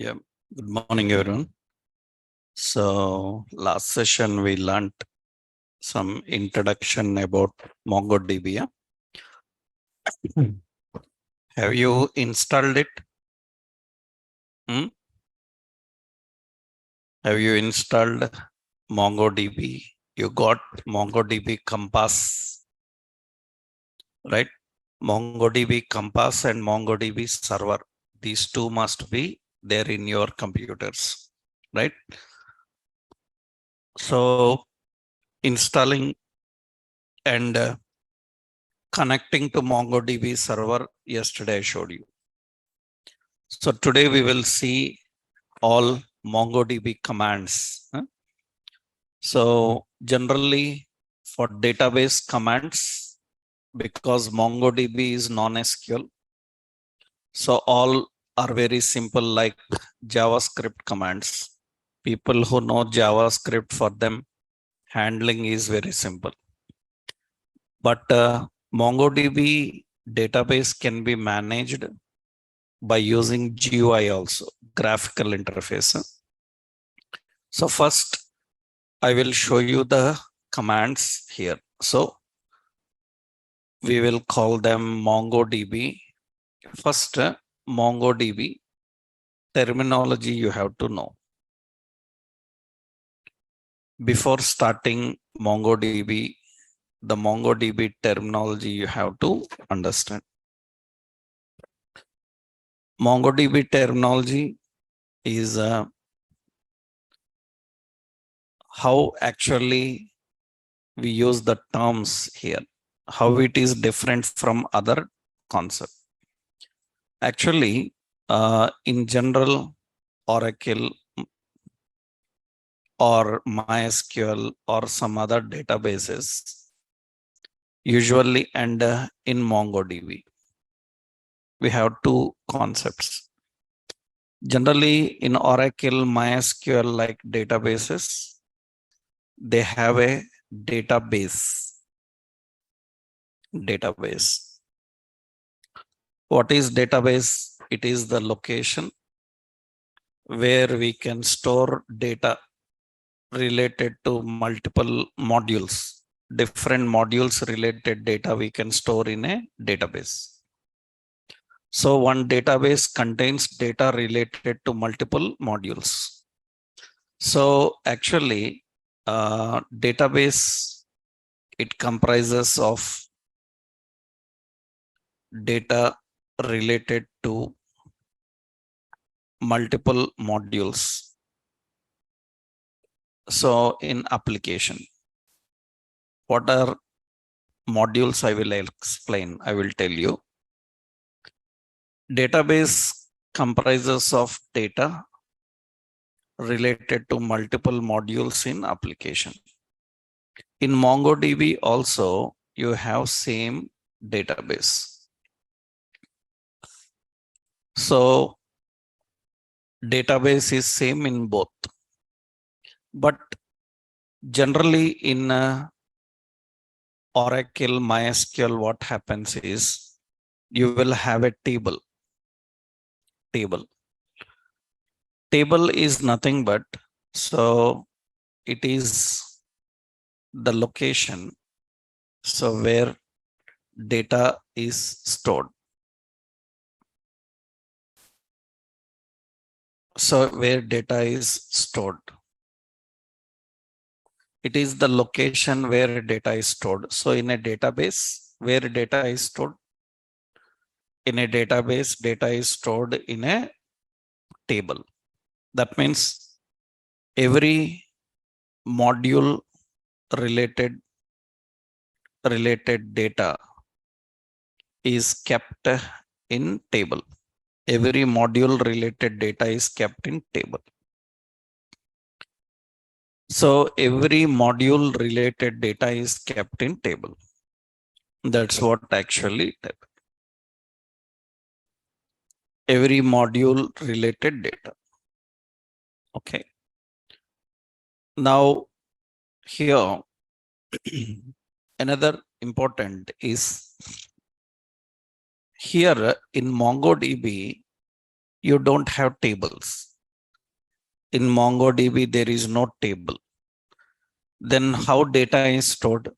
Yeah, good morning, everyone. So last session we learned some introduction about MongoDB. Yeah? Have you installed it? Hmm? Have you installed MongoDB? You got MongoDB Compass, right? MongoDB Compass and MongoDB Server. These two must be there in your computers, right? So installing and connecting to MongoDB server yesterday I showed you. So today we will see all MongoDB commands. So generally for database commands, because MongoDB is non-SQL, so all are very simple like JavaScript commands. People who know JavaScript, for them handling is very simple. But MongoDB database can be managed by using GUI also, graphical interface. So first I will show you the commands here. So we will call them MongoDB. First, MongoDB terminology you have to know. Before starting MongoDB, the MongoDB terminology you have to understand. MongoDB terminology is how actually we use the terms here, how it is different from other concept. Actually, in general, Oracle or MySQL or some other databases, usually and in MongoDB, we have two concepts. Generally, in Oracle, MySQL like databases, they have a database. What is database? It is the location where we can store data related to multiple modules. Different modules related data we can store in a database. So one database contains data related to multiple modules. So actually, database, it comprises of data related to multiple modules. So in application, what are modules? I will explain. I will tell you. Database comprises of data related to multiple modules in application. In MongoDB also, you have same database. So database is same in both. But generally in Oracle, MySQL, what happens is you will have a table. Table is nothing but, so it is the location, so where data is stored. So where data is stored, it is the location where data is stored. So in a database, where data is stored, in a database, data is stored in a table. That means every module related data is kept in table. Every module related data is kept in table. So every module related data is kept in table. That's what actually every module related data. Okay. Now here another important is here in MongoDB, you don't have tables. In MongoDB, there is no table. Then how data is stored?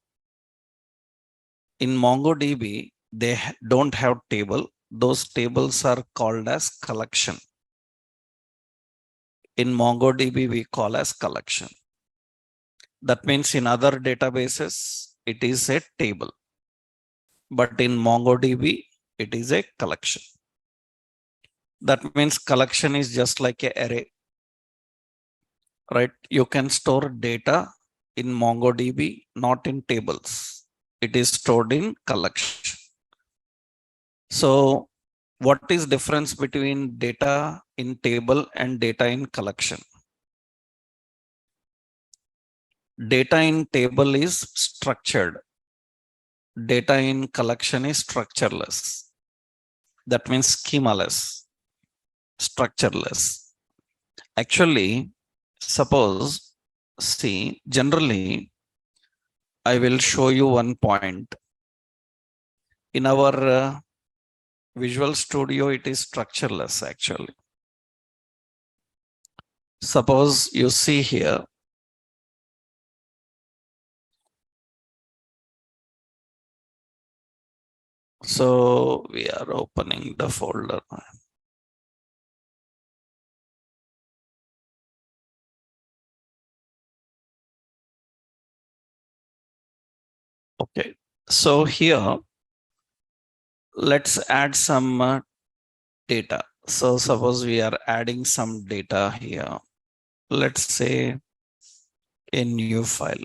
In MongoDB, they don't have table. Those tables are called as collection. In MongoDB, we call as collection. That means in other databases, it is a table. But in MongoDB, it is a collection. That means collection is just like an array, right? You can store data in MongoDB, not in tables. It is stored in collection. So what is difference between data in table and data in collection? Data in table is structured. Data in collection is structureless. That means schemaless, structureless. Actually, suppose, see, generally, I will show you one point. In our Visual Studio, it is structureless actually. Suppose you see here, so we are opening the folder. Okay, so here, let's add some data. So suppose we are adding some data here. Let's say a new file.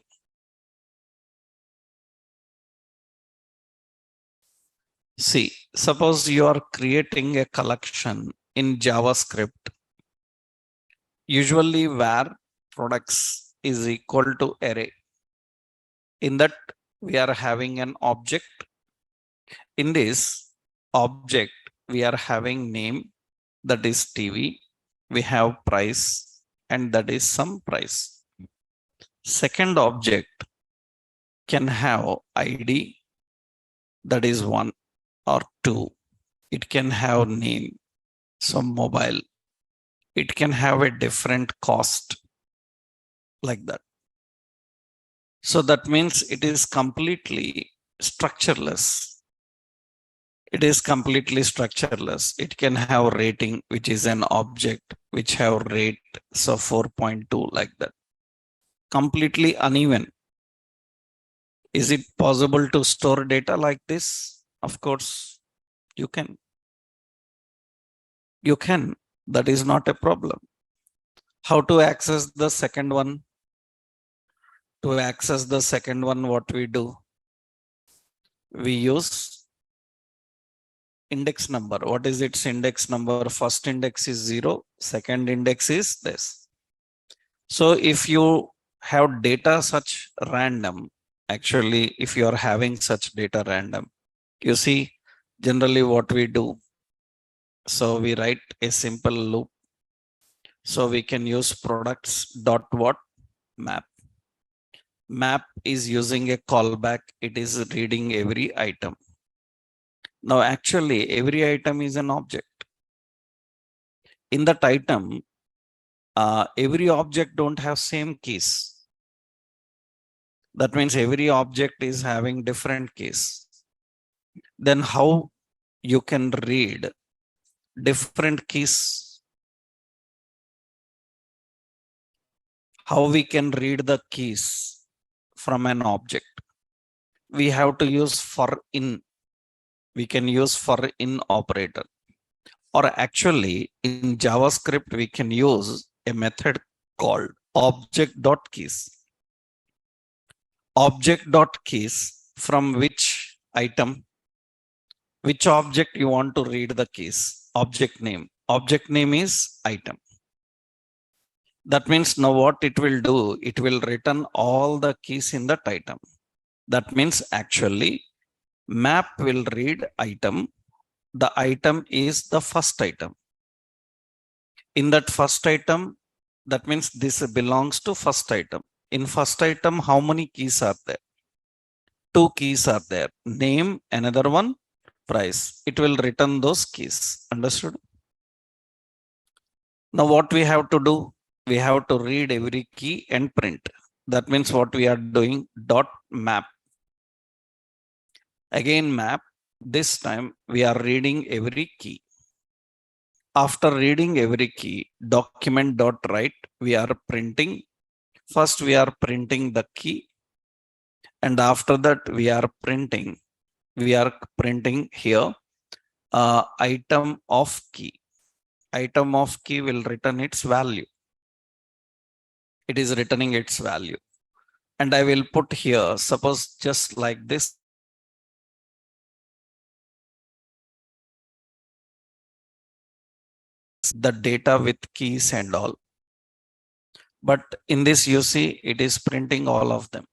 See, suppose you are creating a collection in JavaScript, usually where products is equal to array. In that, we are having an object. In this object, we are having name, that is TV. We have price, and that is some price. Second object can have ID, that is 1 or 2. It can have name, some mobile. It can have a different cost, like that. So that means it is completely structureless. It is completely structureless. It can have rating, which is an object, which have rate, so 4.2, like that. Completely uneven. Is it possible to store data like this? Of course, you can. You can. That is not a problem. How to access the second one? To access the second one, what we do? We use index number. What is its index number? First index is 0. Second index is this. So if you have data such random, actually, if you are having such data random, you see, generally what we do. So we write a simple loop. So we can use products dot what? Map. Map is using a callback. It is reading every item. Now, actually, every item is an object. In that item, every object don't have same keys. That means every object is having different keys. Then how you can read different keys? How we can read the keys from an object? We have to use for in. We can use for in operator. Or actually, in JavaScript, we can use a method called object.keys. Object.keys, from which item? Which object you want to read the keys? Object name. Object name is item. That means now what it will do, it will return all the keys in that item. That means actually map will read item. The item is the first item. In that first item, that means this belongs to first item. In first item, how many keys are there? 2 keys are there. Name, another one, price. It will return those keys. Understood? Now what we have to do? we have to read every key and print. That means what we are doing, dot map. Again map, this time we are reading every key. After reading every key, document dot write, we are printing. First we are printing the key, and after that we are printing here item of key. Item of key will return its value. It is returning its value. And I will put here, suppose just like this, the data with keys and all. But in this, you see, it is printing all of them,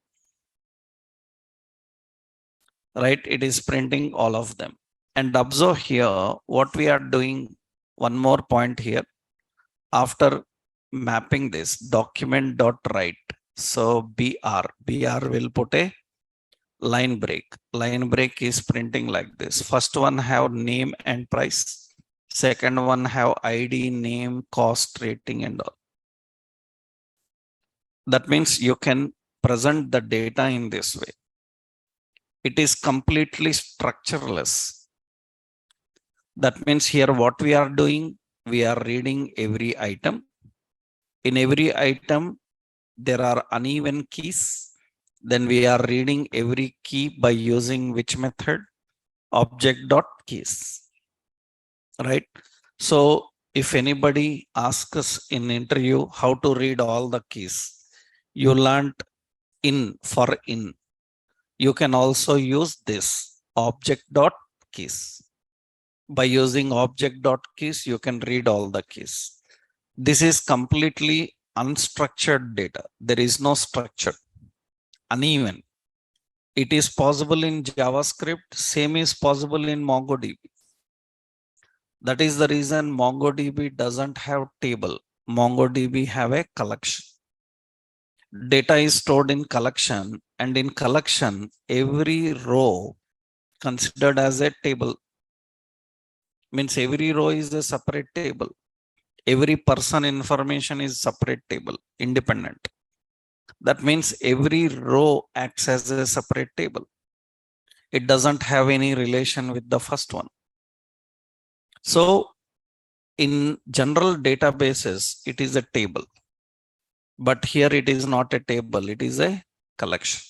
right? It is printing all of them. And observe here, what we are doing, one more point here. After mapping this, document dot write. So BR will put a line break. Line break is printing like this. First one have name and price. Second one have ID, name, cost, rating, and all. That means you can present the data in this way. It is completely structureless. That means here what we are doing, we are reading every item. In every item, there are uneven keys. Then we are reading every key by using which method? Object.keys, right? So if anybody asks us in interview how to read all the keys, you learned in for in. You can also use this object.keys. By using object.keys, you can read all the keys. This is completely unstructured data. There is no structure, uneven. It is possible in JavaScript, same is possible in MongoDB. That is the reason MongoDB doesn't have table. MongoDB have a collection. Data is stored in collection, and in collection, every row considered as a table. Means every row is a separate table. Every person information is separate table, independent. That means every row acts as a separate table. It doesn't have any relation with the first one. So in general databases, it is a table. But here it is not a table, it is a collection.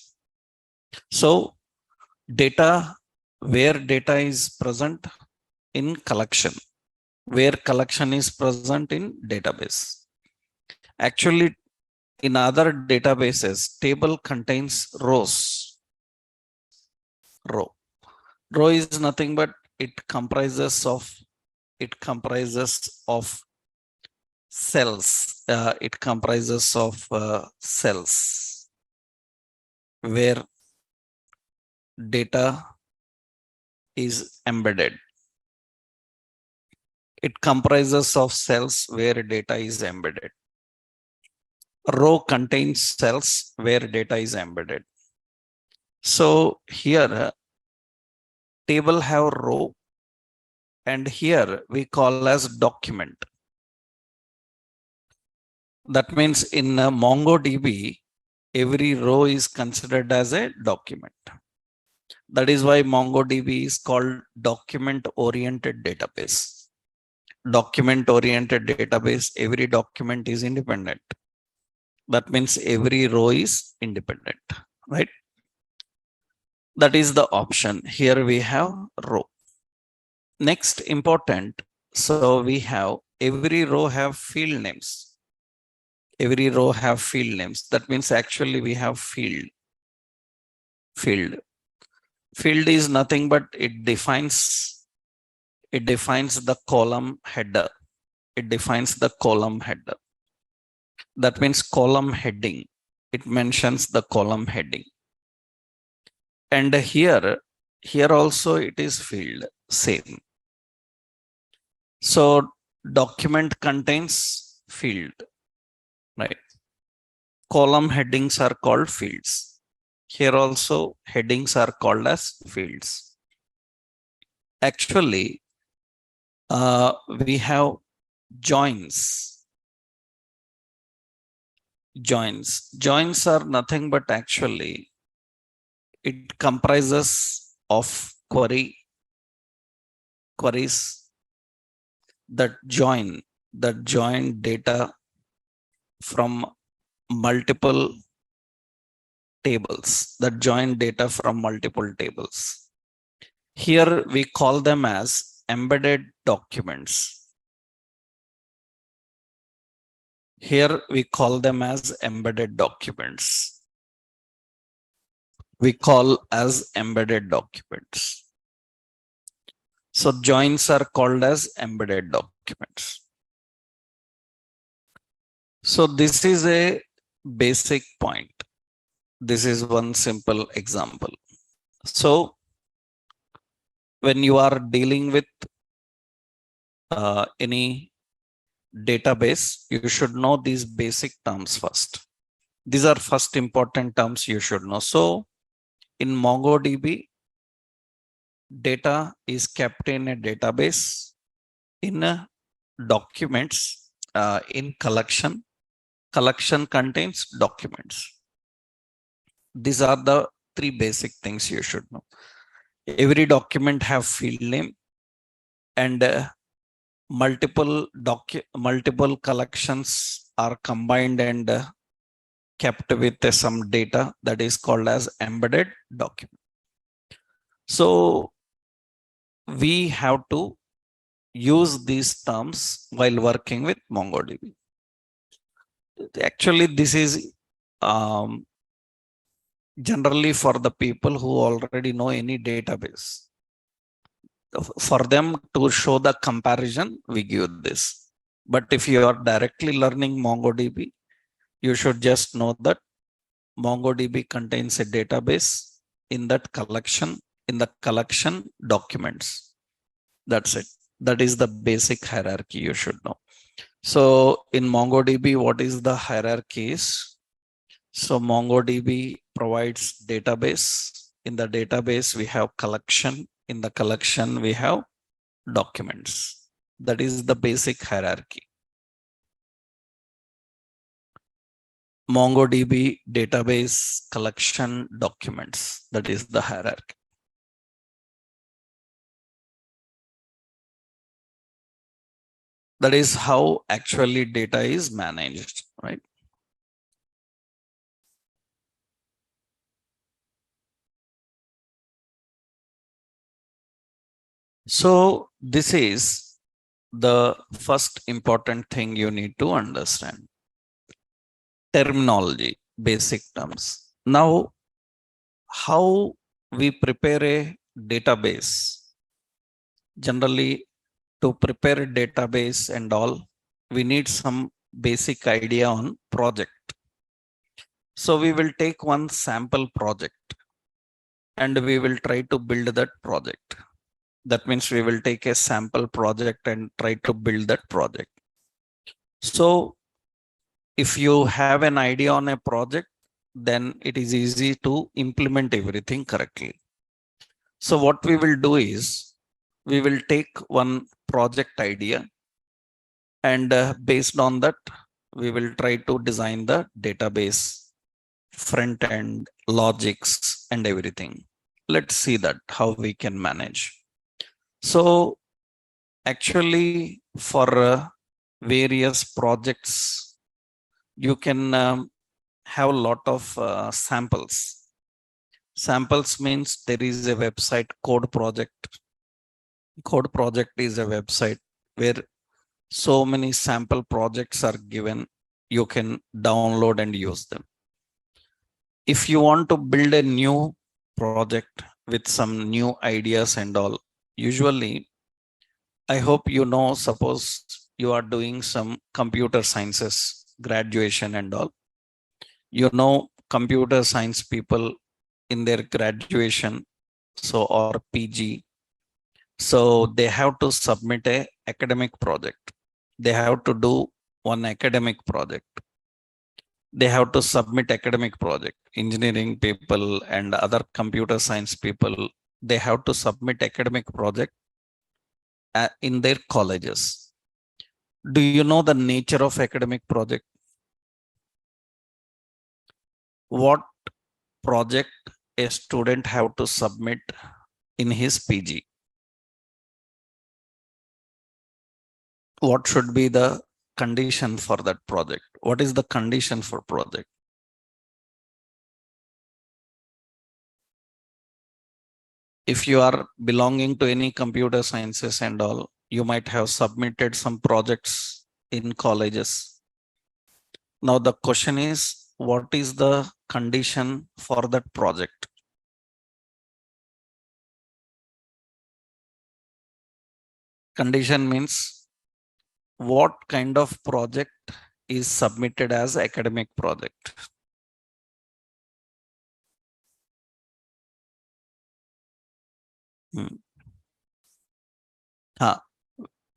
So data, where data is present in collection, where collection is present in database. Actually, in other databases, table contains rows. Row is nothing but it comprises of cells. It comprises of cells where data is embedded. It comprises of cells where data is embedded. Row contains cells where data is embedded. So here table have row, and here we call as document. That means in MongoDB, every row is considered as a document. That is why MongoDB is called document-oriented database. Document-oriented database, every document is independent. That means every row is independent, right? That is the option. Here we have row. Next important, so we have every row have field names. Every row have field names. That means actually we have field. Field is nothing but it defines the column header. It defines the column header. That means column heading. It mentions the column heading. And here also it is field, same. So document contains field, right? Column headings are called fields. Here also headings are called as fields. Actually, we have joins. Joins. Joins are nothing but actually it comprises of queries that join data from multiple tables. Here we call them as embedded documents. Here we call them as embedded documents. We call as embedded documents. So joins are called as embedded documents. So this is a basic point. This is one simple example. So when you are dealing with any database, you should know these basic terms first. These are first important terms you should know. So in MongoDB, data is kept in a database, in documents, in collection. Collection contains documents. These are the three basic things you should know. Every document have field name, and multiple collections are combined and kept with some data that is called as embedded document. So we have to use these terms while working with MongoDB. Actually, this is generally for the people who already know any database. For them to show the comparison, we give this. But if you are directly learning MongoDB, you should just know that MongoDB contains a database. In that collection, documents. That's it. That is the basic hierarchy you should know. So in MongoDB, what is the hierarchy is? So MongoDB provides database. In the database, we have collection. In the collection, we have documents. That is the basic hierarchy. MongoDB database, collection, documents. That is the hierarchy. That is how actually data is managed, right? So this is the first important thing you need to understand. Terminology, basic terms. Now, how we prepare a database? Generally, to prepare a database and all, we need some basic idea on project. So we will take one sample project and we will try to build that project. That means we will take a sample project and try to build that project. So if you have an idea on a project, then it is easy to implement everything correctly. So what we will do is we will take one project idea, and based on that, we will try to design the database, front end, logics, and everything. Let's see that how we can manage. So actually, for various projects, you can have a lot of samples. Samples means there is a website code project. Code project is a website where so many sample projects are given. You can download and use them. If you want to build a new project with some new ideas and all, usually, I hope you know, suppose you are doing some computer sciences graduation and all. You know, computer science people in their graduation, so or PG, so they have to submit a academic project. They have to do one academic project. They have to submit academic project. Engineering people and other computer science people, they have to submit academic project in their colleges. Do you know the nature of academic project? what project a student have to submit in his PG? What should be the condition for that project? What is the condition for project? If you are belonging to any computer sciences and all, you might have submitted some projects in colleges. Now the question is, what is the condition for that project? Condition means what kind of project is submitted as academic project.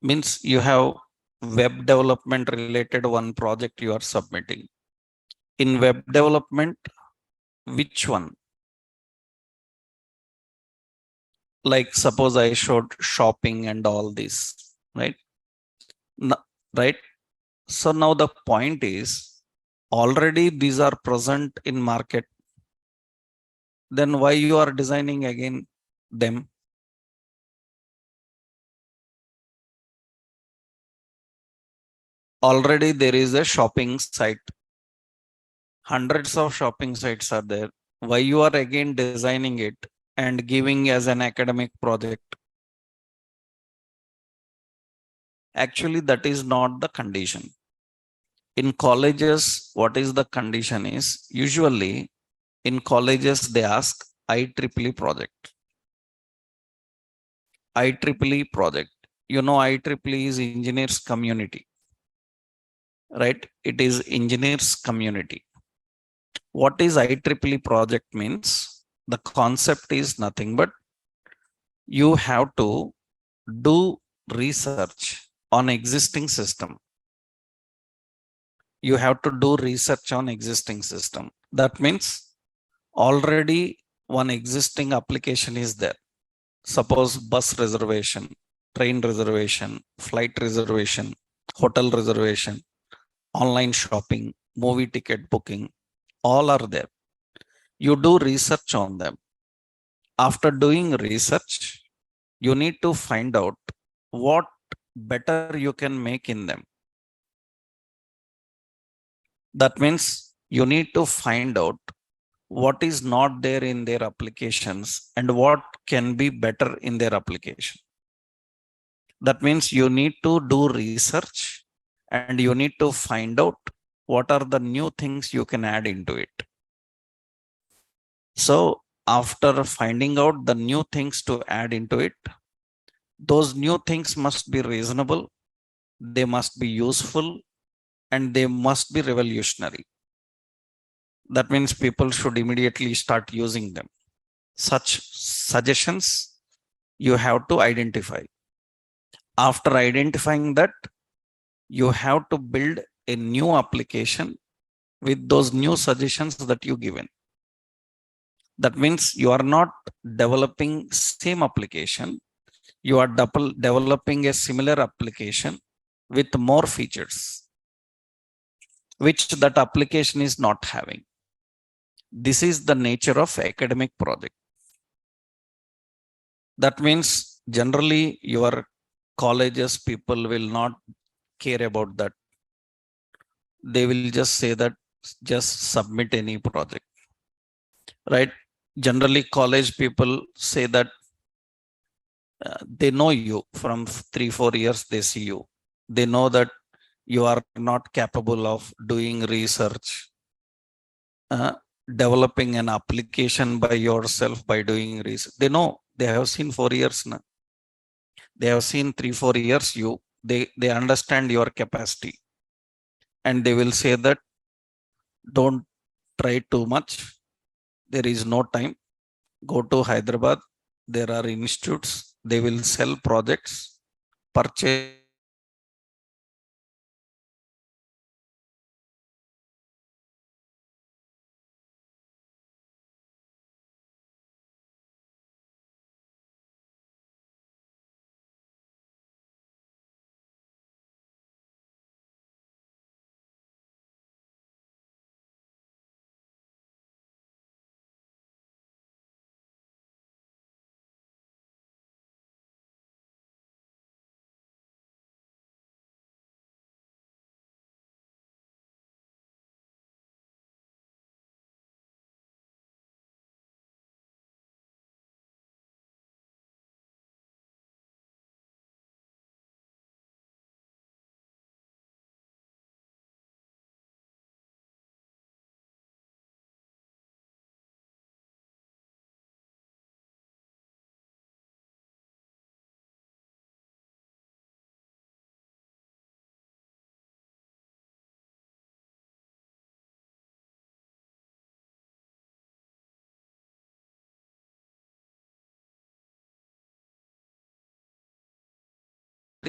Means you have web development related one project you are submitting. In web development, which one? Like suppose I showed shopping and all this, right? Right. So now the point is, already these are present in market. Then why you are designing again them? Already there is a shopping site. Hundreds of shopping sites are there. Why you are again designing it and giving as an academic project? Actually, that is not the condition. In colleges, what is the condition is, usually in colleges, they ask IEEE project. IEEE project. You know, IEEE is engineers community, right? It is engineers community. What is IEEE project means? The concept is nothing but you have to do research on existing system. You have to do research on existing system. That means already one existing application is there. Suppose bus reservation, train reservation, flight reservation, hotel reservation, online shopping, movie ticket booking, all are there. You do research on them. After doing research, you need to find out what better you can make in them. That means you need to find out what is not there in their applications and what can be better in their application. That means you need to do research and you need to find out what are the new things you can add into it. So after finding out the new things to add into it, those new things must be reasonable, they must be useful, and they must be revolutionary. That means people should immediately start using them. Such suggestions you have to identify. After identifying that, you have to build a new application with those new suggestions that you given. That means you are not developing same application. You are developing a similar application with more features, which that application is not having. This is the nature of academic project. That means generally your colleges people will not care about that. They will just say that just submit any project, right? Generally college people say that they know you from 3-4 years, they see you. They know that you are not capable of doing research, uh, developing an application by yourself by doing research. They know, they have seen 4 years now. They have seen 3-4 years you, they understand your capacity, and they will say that don't try too much. There is no time. Go to Hyderabad. There are institutes. They will sell projects, purchase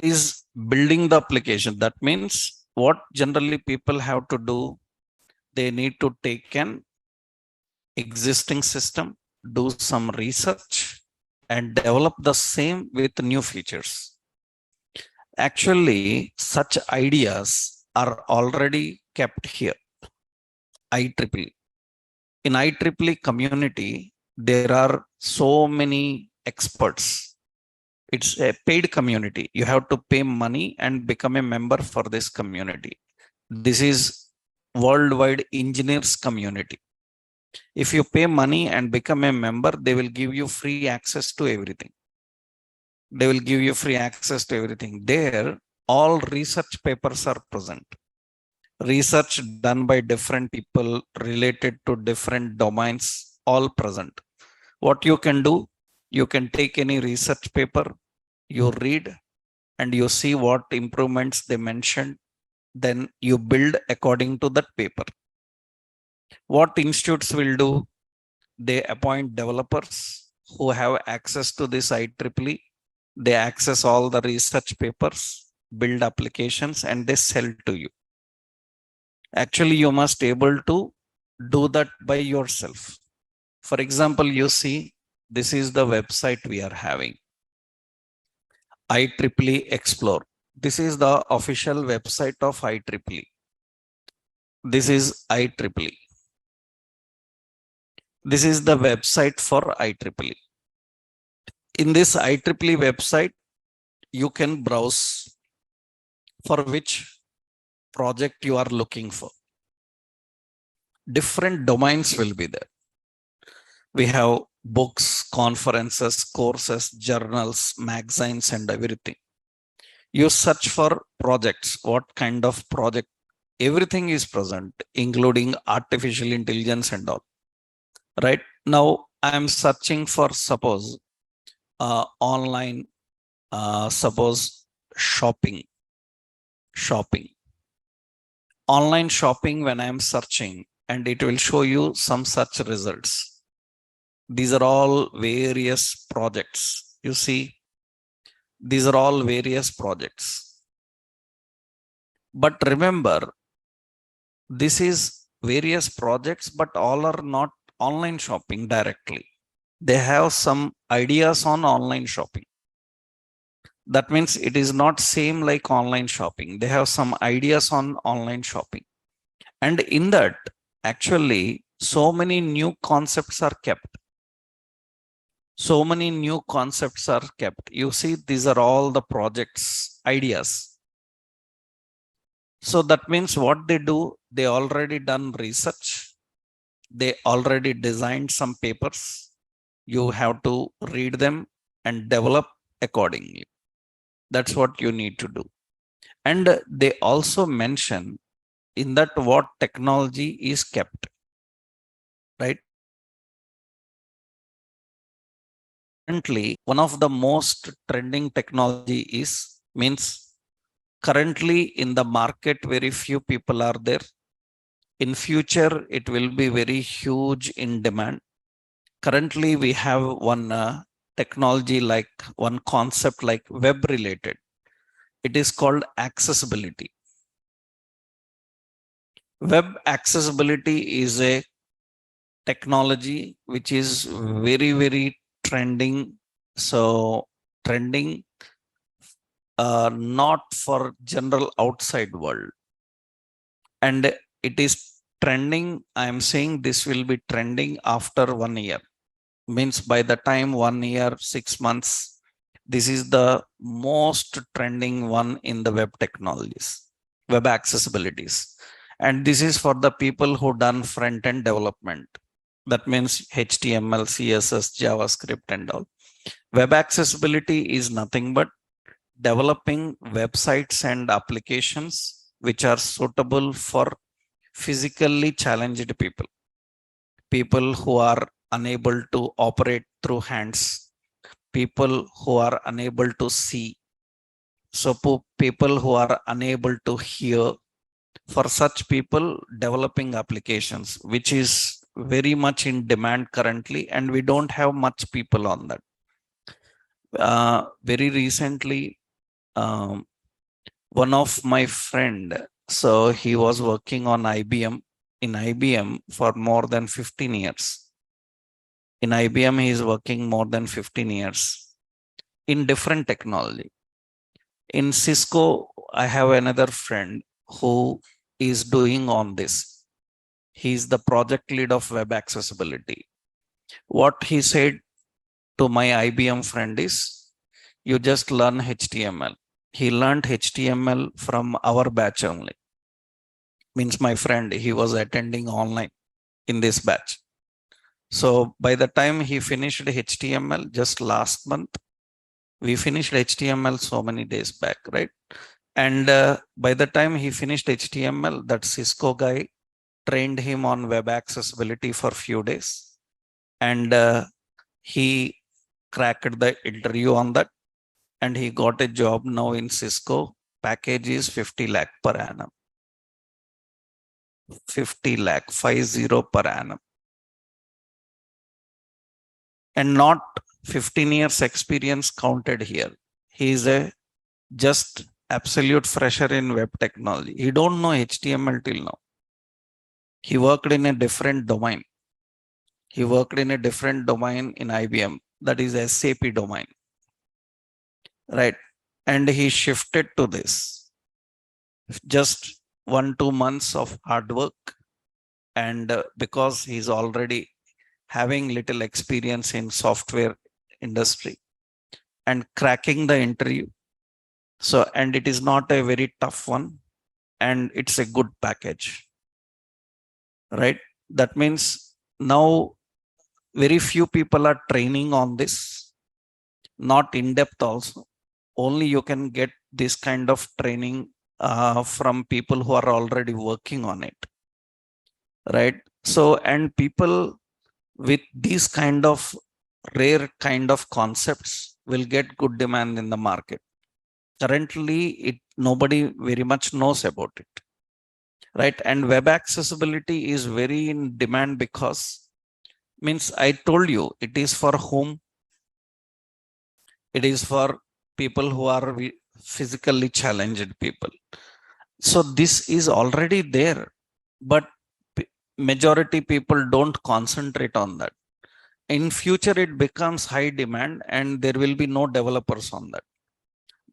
is building the application. That means what generally people have to do, they need to take an existing system, do some research, and develop the same with new features. Actually, such ideas are already kept here. IEEE. In IEEE community, there are so many experts. It's a paid community. You have to pay money and become a member for this community. This is worldwide engineers community. If you pay money and become a member, they will give you free access to everything. They will give you free access to everything. There, all research papers are present. Research done by different people related to different domains, all present. What you can do, you can take any research paper, you read, and you see what improvements they mentioned. Then you build according to that paper. What institutes will do, they appoint developers who have access to this IEEE. They access all the research papers, build applications, and they sell to you. Actually, you must able to do that by yourself. For example, you see, this is the website we are having, IEEE Explore. This is the official website of IEEE. This is IEEE. This is the website for IEEE. In this IEEE website, you can browse for which project you are looking for. Different domains will be there. We have books, conferences, courses, journals, magazines, and everything. You search for projects, what kind of project, everything is present, including artificial intelligence and all. Right now, I am searching for, suppose, online, suppose shopping. Online shopping, when I am searching, and it will show you some such results. These are all various projects. You see, these are all various projects. But remember, this is various projects, but all are not online shopping directly. They have some ideas on online shopping. That means it is not same like online shopping. They have some ideas on online shopping. And in that, actually, so many new concepts are kept. So many new concepts are kept. You see, these are all the projects, ideas. So that means what they do, they already done research. They already designed some papers. You have to read them and develop accordingly. That's what you need to do. And they also mention in that what technology is kept, right? Currently, one of the most trending technology is, means currently in the market, very few people are there. In future, it will be very huge in demand. Currently, we have one technology, like one concept like web related. It is called accessibility. Web accessibility is a technology which is very, very trending. So trending, not for general outside world. And it is trending. I am saying this will be trending after 1 year. Means by the time 1 year, 6 months, this is the most trending one in the web technologies, web accessibilities. And this is for the people who done front end development. That means HTML, CSS, JavaScript, and all. Web accessibility is nothing but developing websites and applications which are suitable for physically challenged people, people who are unable to operate through hands, people who are unable to see, so people who are unable to hear. For such people, developing applications, which is very much in demand currently, and we don't have much people on that. Very recently, Um, one of my friend, so he was working on IBM, in IBM for more than 15 years. In IBM, he is working more than 15 years in different technology. In Cisco, I have another friend who is doing on this. He is the project lead of web accessibility. What he said to my IBM friend is, you just learn HTML. He learned HTML from our batch only. Means my friend, he was attending online in this batch. So by the time he finished HTML just last month, we finished HTML so many days back, right? And by the time he finished HTML, that Cisco guy trained him on web accessibility for few days. And he cracked the interview on that. And he got a job now in Cisco. Package is 50 lakh per annum. 50 lakh, 50 per annum. And not 15 years experience counted here. He is a just absolute fresher in web technology. He don't know HTML till now. He worked in a different domain. He worked in a different domain in IBM, that is SAP domain, right? And he shifted to this. Just 1-2 months of hard work, and because he's already having little experience in software industry and cracking the interview. So, and it is not a very tough one, and it's a good package, right? That means now very few people are training on this, not in depth also. Only you can get this kind of training from people who are already working on it, right? So, and people with these kind of rare kind of concepts will get good demand in the market. Currently, nobody very much knows about it, right? And web accessibility is very in demand because, means I told you, it is for whom? It is for people who are physically challenged people. So this is already there, but majority people don't concentrate on that. In future, it becomes high demand and there will be no developers on that.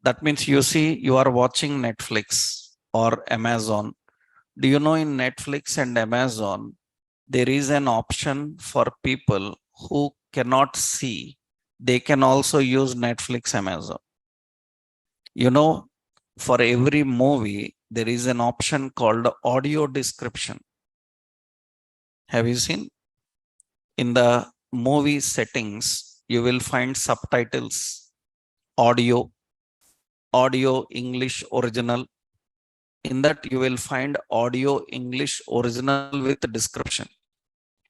That means you see, you are watching Netflix or Amazon. Do you know in Netflix and Amazon, there is an option for people who cannot see. They can also use Netflix, Amazon. You know, for every movie, there is an option called audio description. Have you seen? In the movie settings, you will find subtitles, audio, English original. In that, you will find audio English original with description.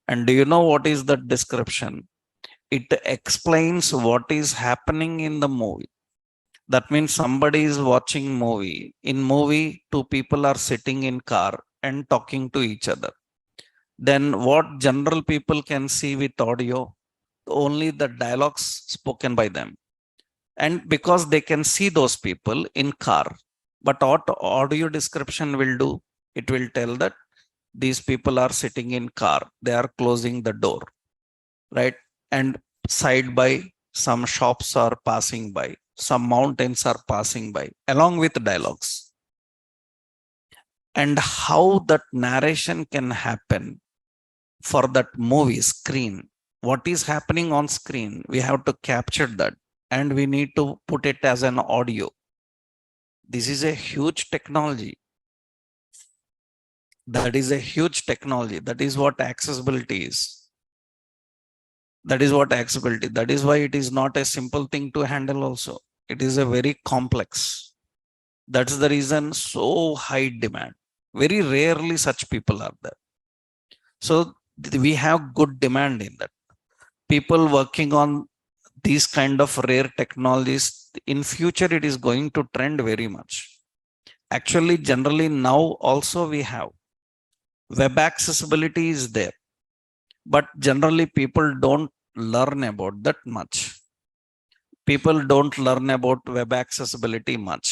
And do you know what is the description? It explains what is happening in the movie. That means somebody is watching movie. In movie, two people are sitting in car and talking to each other. Then what general people can see with audio? Only the dialogues spoken by them. And because they can see those people in car, but what audio description will do? It will tell that these people are sitting in car. They are closing the door, right? And side by some shops are passing by, some mountains are passing by, along with dialogues. And how that narration can happen for that movie screen, what is happening on screen, we have to capture that and we need to put it as an audio. This is a huge technology. That is a huge technology. That is what accessibility is. That is what accessibility. That is why it is not a simple thing to handle also. It is a very complex. That's the reason so high demand. Very rarely such people are there. So we have good demand in that. People working on these kind of rare technologies, in future it is going to trend very much. Actually, generally now also we have web accessibility is there, but generally people don't learn about that much. People don't learn about web accessibility much.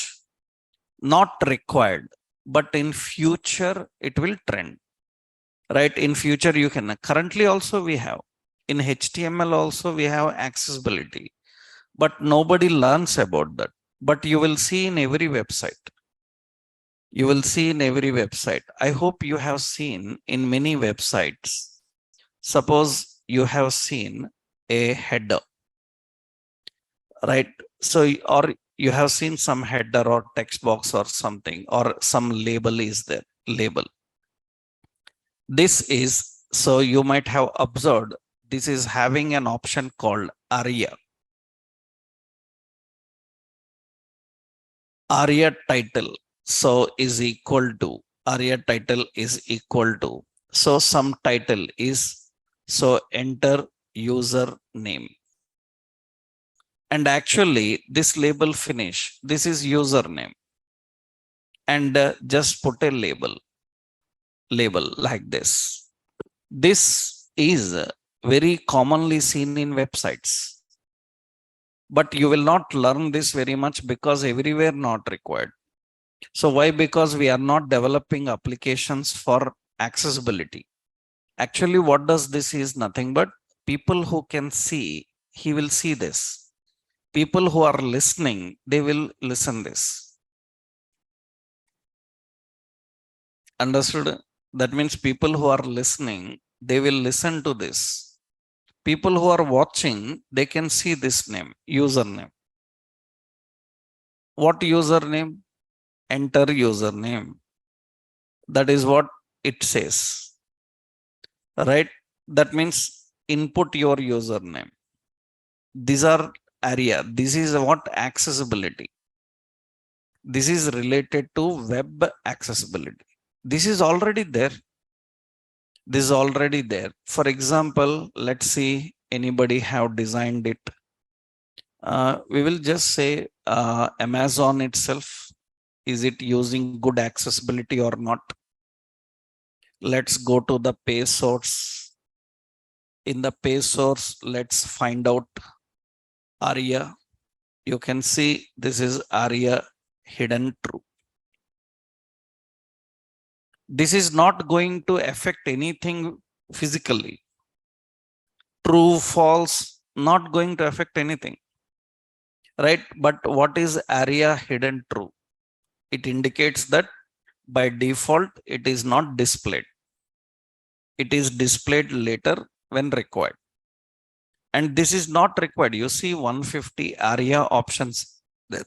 Not required, but in future it will trend. Right? In future you can, currently also we have, in HTML also we have accessibility, but nobody learns about that. But you will see in every website. You will see in every website. I hope you have seen in many websites. Suppose you have seen a header, right? So, or you have seen some header or text box or something, or some label is there, label. This is, so you might have observed, this is having an option called ARIA. ARIA title, so is equal to, ARIA title is equal to, so some title is, so enter user name. And actually this label finish, this is username, and just put a label like this. This is very commonly seen in websites, but you will not learn this very much because everywhere not required. So why? Because we are not developing applications for accessibility. Actually, what does this is nothing but people who can see, he will see this. People who are listening, they will listen this. Understood? That means people who are listening, they will listen to this. People who are watching, they can see this name, username. What username? Enter username. That is what it says, right? That means input your username. These are ARIA. This is what accessibility. This is related to web accessibility. This is already there. This is already there. For example, let's see anybody have designed it. We will just say Amazon itself. Is it using good accessibility or not? Let's go to the page source. In the page source, let's find out ARIA. You can see this is ARIA hidden true. This is not going to affect anything physically. True, false, not going to affect anything, right? But what is ARIA hidden true? It indicates that by default, it is not displayed. It is displayed later when required. And this is not required. You see 150 ARIA options there.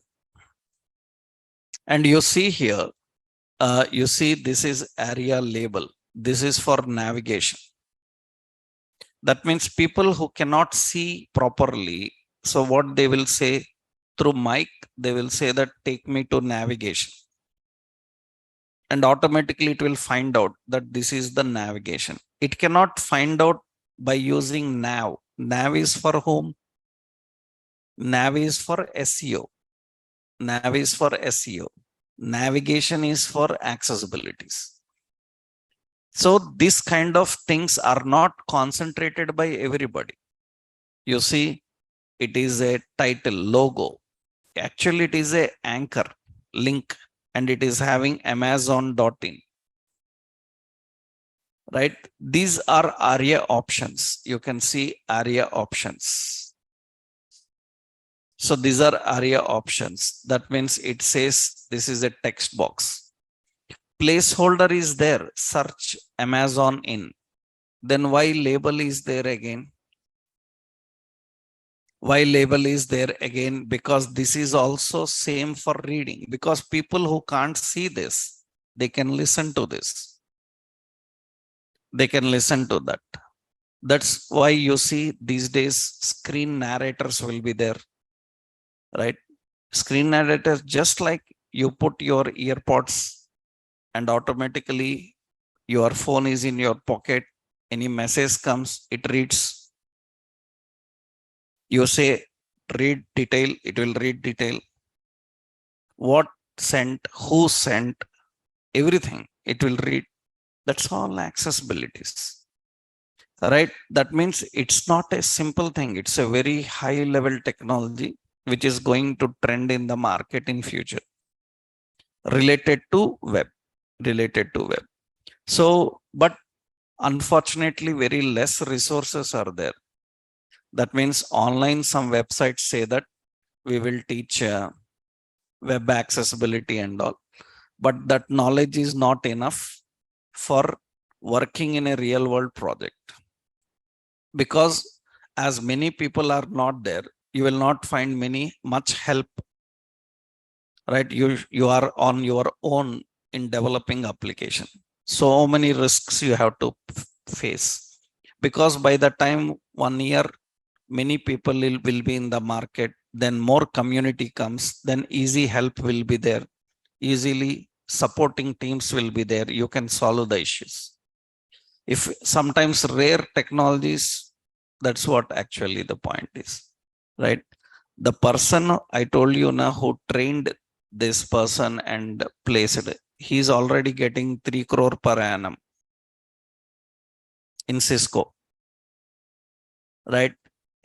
And you see here, you see this is ARIA label. This is for navigation. That means people who cannot see properly, so what they will say through mic, they will say that take me to navigation. And automatically it will find out that this is the navigation. It cannot find out by using nav. Nav is for whom? Nav is for SEO. Nav is for SEO. Navigation is for accessibilities. So this kind of things are not concentrated by everybody. You see, it is a title, logo. Actually, it is a anchor, link, and it is having Amazon.in. Right? These are ARIA options. You can see ARIA options. So these are ARIA options. That means it says this is a text box. Placeholder is there, search Amazon in. Then why label is there again? Why label is there again? Because this is also same for reading. Because people who can't see this, they can listen to this. They can listen to that. That's why you see these days screen narrators will be there, right? Screen narrators, just like you put your earpods and automatically your phone is in your pocket, any message comes, it reads. You say read detail, it will read detail. What sent, who sent, everything, it will read. That's all accessibilities, right? That means it's not a simple thing. It's a very high level technology. which is going to trend in the market in future related to web, related to web. So, but unfortunately, very less resources are there. That means online, some websites say that we will teach web accessibility and all, but that knowledge is not enough for working in a real world project, because as many people are not there, you will not find much help, right? You are on your own in developing application. So many risks you have to face, because by the time 1 year many people will be in the market, then more community comes, then easy help will be there, easily supporting teams will be there, you can solve the issues. If sometimes rare technologies, that's what actually the point is, right? The person I told you now who trained this person and placed, he's already getting 3 crore per annum in Cisco, right?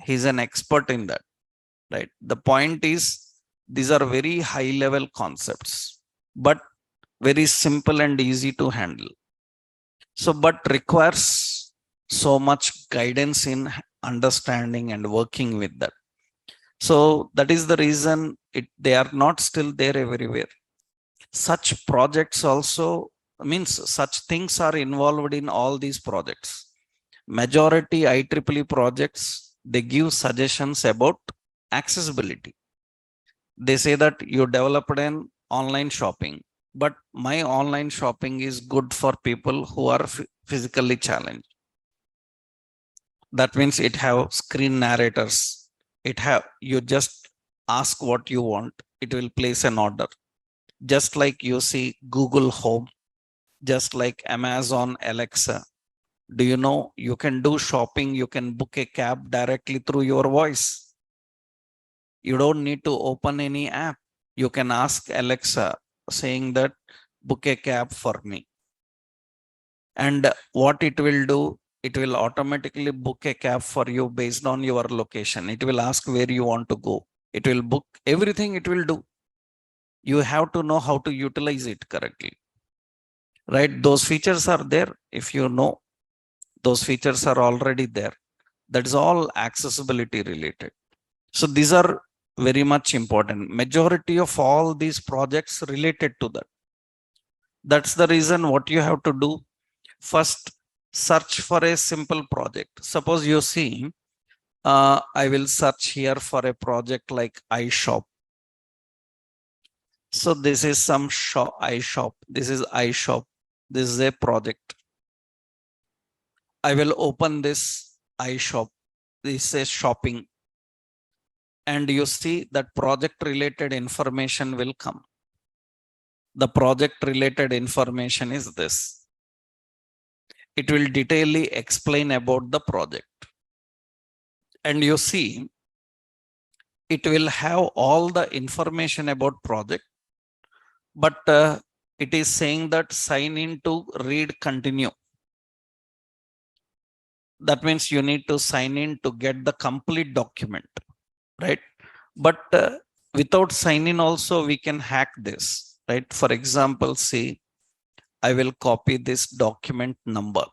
He's an expert in that, right? The point is, these are very high level concepts, but very simple and easy to handle. So, but requires so much guidance in understanding and working with that. So that is the reason they are not still there everywhere. Such projects also means such things are involved in all these projects. Majority IEEE projects, they give suggestions about accessibility. They say that you developed an online shopping, but my online shopping is good for people who are physically challenged. That means it have screen narrators, it have, you just ask what you want, it will place an order, just like you see Google Home, just like Amazon Alexa. Do you know you can do shopping, you can book a cab directly through your voice? You don't need to open any app. You can ask Alexa saying that book a cab for me, and what it will do, it will automatically book a cab for you based on your location. It will ask where you want to go, it will book everything, it will do. You have to know how to utilize it correctly, right? Those features are there. If you know, those features are already there. That is all accessibility related. So these are very much important. Majority of all these projects related to that. That's the reason what you have to do. First, search for a simple project. Suppose you see, I will search here for a project like iShop. So this is some shop, iShop. This is iShop. This is a project. I will open this iShop. This is shopping. And you see that project related information will come. The project related information is this. It will detailedly explain about the project. And you see, it will have all the information about project, but it is saying that sign in to read continue. That means you need to sign in to get the complete document, right? But without sign in also we can hack this, right? For example, see, I will copy this document number.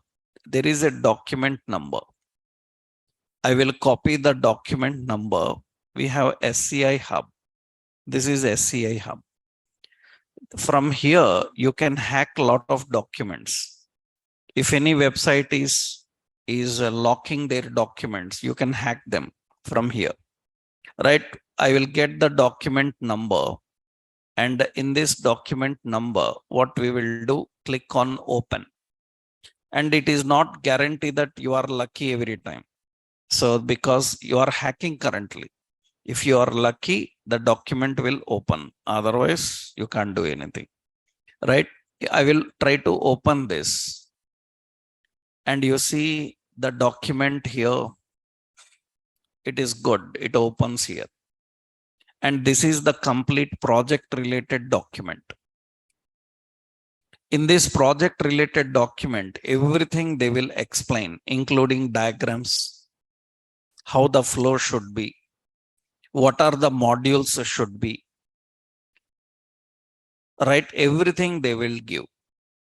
There is a document number. I will copy the document number. We have SCI hub. This is SCI hub. From here, you can hack a lot of documents. If any website is locking their documents, you can hack them from here, right? I will get the document number, and in this document number, what we will do, click on open. And it is not guaranteed that you are lucky every time. So because you are hacking currently, if you are lucky, the document will open. Otherwise, you can't do anything, right? I will try to open this. And you see the document here. It is good. It opens here. And this is the complete project related document. In this project related document, everything they will explain, including diagrams, how the flow should be, what are the modules should be, right? Everything they will give.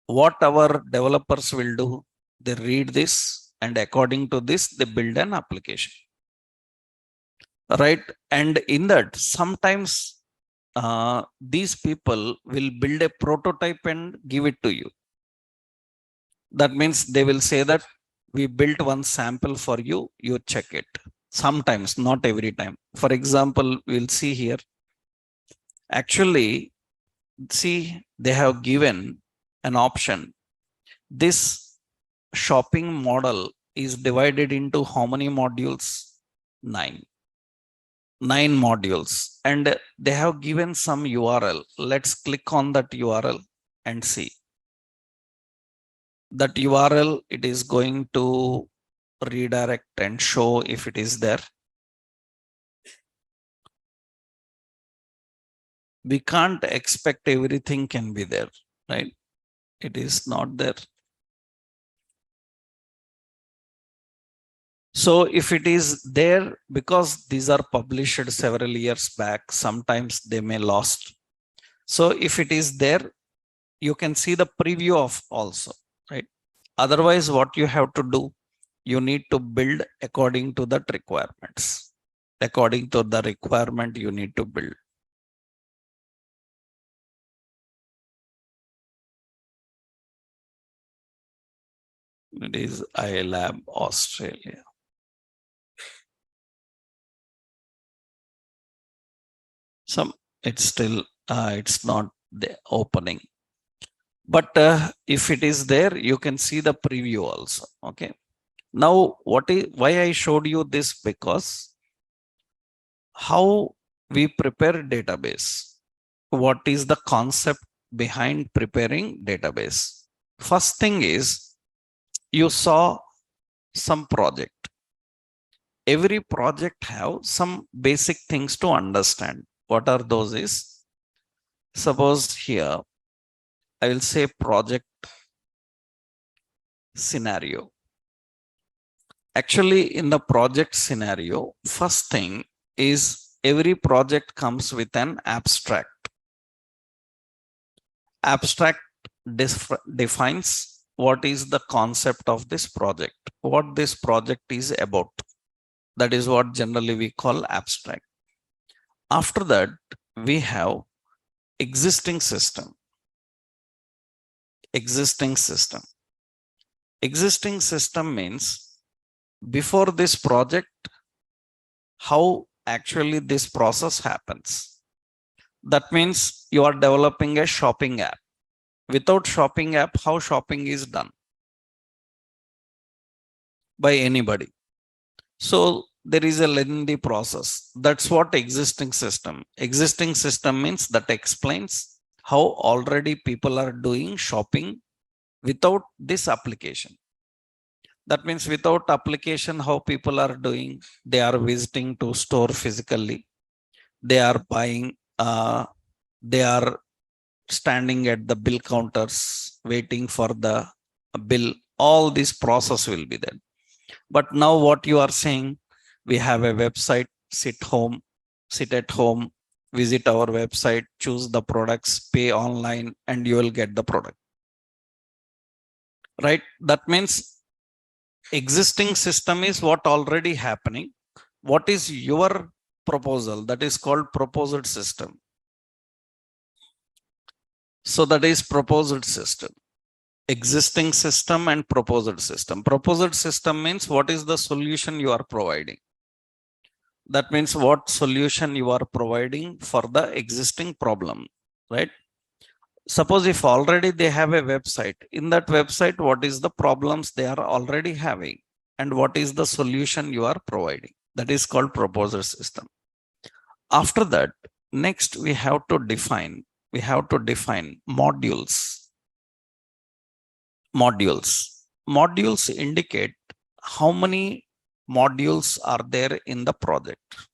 What our developers will do, they read this and according to this they build an application, right? And in that sometimes these people will build a prototype and give it to you. That means they will say that we built one sample for you, you check it. Sometimes, not every time. For example, we'll see here, actually, see, they have given an option. This shopping model is divided into how many modules? Nine. Nine modules. And they have given some URL. Let's click on that URL and see. That URL, it is going to redirect and show if it is there. We can't expect everything can be there, right? It is not there. So if it is there, because these are published several years back, sometimes they may lost. So if it is there, you can see the preview of also, right? Otherwise, what you have to do, you need to build according to that requirements. According to the requirement, you need to build. It is iLab Australia. Some, it's still it's not the opening, but if it is there, you can see the preview also. Okay, now why I showed you this, because how we prepare database, what is the concept behind preparing database. First thing is, you saw some project. Every project have some basic things to understand. What are those is, suppose here I will say project scenario. Actually, in the project scenario, first thing is every project comes with an abstract. Abstract defines what is the concept of this project, what this project is about. That is what generally we call abstract. After that, we have existing system. Existing system. Existing system means before this project, how actually this process happens. That means you are developing a shopping app. Without shopping app, how shopping is done? By anybody. So there is a lengthy process. That's what existing system. Existing system means that explains how already people are doing shopping without this application. That means without application, how people are doing, they are visiting to store physically, they are buying, they are standing at the bill counters waiting for the bill. All this process will be there. But now what you are saying, we have a website, sit at home, visit our website, choose the products, pay online, and you will get the product, right? That means existing system is what already happening. What is your proposal? That is called proposed system. So that is proposed system. Existing system and proposed system. Proposed system means what is the solution you are providing. That means what solution you are providing for the existing problem, right? Suppose if already they have a website, in that website, what is the problems they are already having and what is the solution you are providing. That is called proposed system. After that, next we have to define modules. Modules indicate how many modules are there in the project.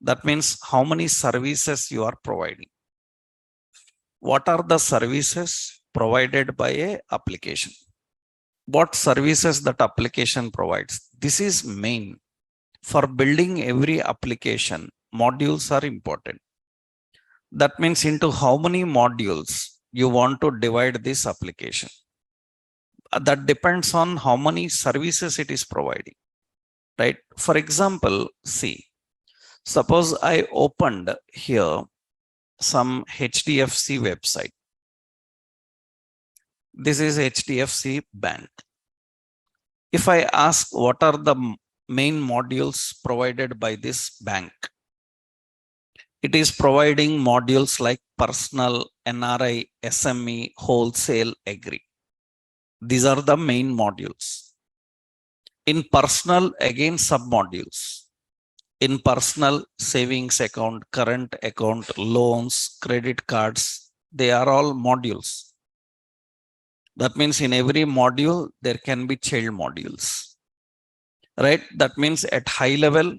That means how many services you are providing. What are the services provided by a application? What services that application provides? This is main. For building every application, modules are important. That means into how many modules you want to divide this application. That depends on how many services it is providing, right? For example, see, suppose I opened here some HDFC website. This is HDFC Bank. If I ask what are the main modules provided by this bank, it is providing modules like personal, NRI, SME, wholesale, agri. These are the main modules. In personal, again sub-modules. In personal, savings account, current account, loans, credit cards, they are all modules. That means in every module, there can be child modules, right? That means at high level,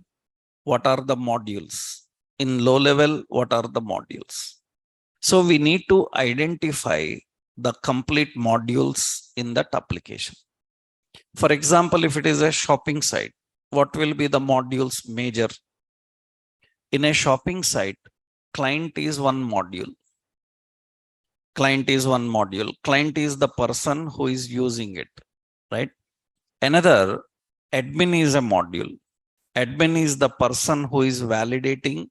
what are the modules? In low level, what are the modules? So we need to identify the complete modules in that application. For example, if it is a shopping site, what will be the modules major? In a shopping site, client is one module. Client is one module. Client is the person who is using it, right? Another, admin is a module. Admin is the person who is validating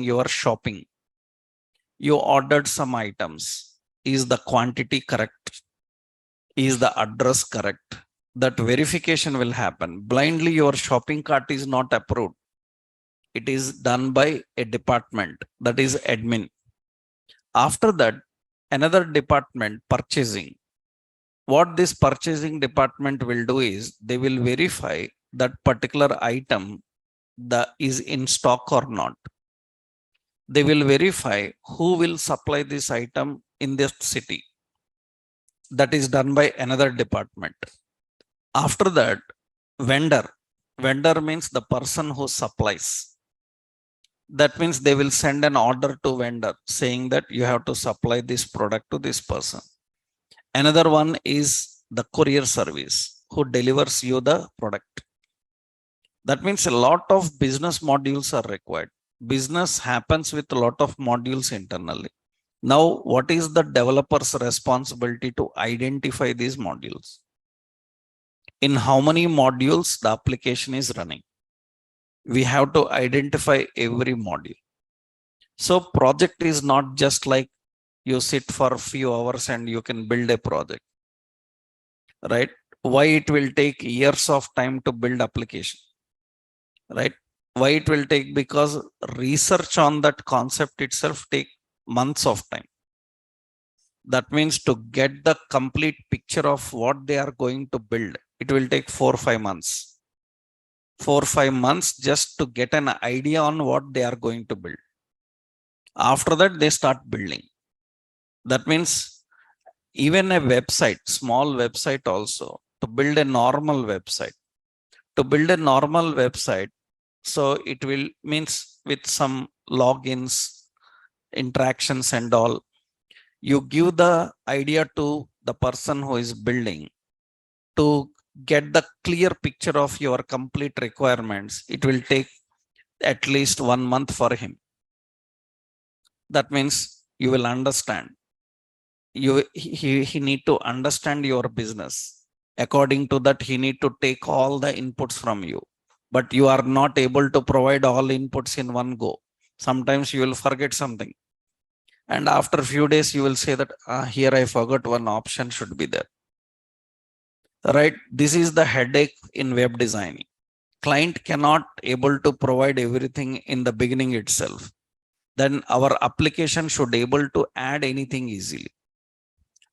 your shopping. You ordered some items. Is the quantity correct? Is the address correct? That verification will happen. Blindly, your shopping cart is not approved. It is done by a department, that is admin. After that, another department, purchasing. What this purchasing department will do is they will verify that particular item is in stock or not. They will verify who will supply this item in this city. That is done by another department. After that, vendor. Vendor means the person who supplies. That means they will send an order to vendor saying that you have to supply this product to this person. Another one is the courier service who delivers you the product. That means a lot of business modules are required. Business happens with a lot of modules internally. Now, what is the developer's responsibility to identify these modules? In how many modules the application is running? We have to identify every module. So project is not just like you sit for a few hours and you can build a project, right? Why it will take years of time to build application, right? Why it will take? Because research on that concept itself take months of time. That means to get the complete picture of what they are going to build, it will take 4 or 5 months. 4 or 5 months just to get an idea on what they are going to build. After that, they start building. That means even a website, small website also, to build a normal website, so it will means with some logins, interactions and all, you give the idea to the person who is building to get the clear picture of your complete requirements. It will take at least 1 month for him. That means you will understand. He need to understand your business. According to that, he need to take all the inputs from you. But you are not able to provide all inputs in one go. Sometimes you will forget something. And after a few days, you will say that here I forgot one option should be there. Right? This is the headache in web designing. Client cannot able to provide everything in the beginning itself. Then our application should able to add anything easily.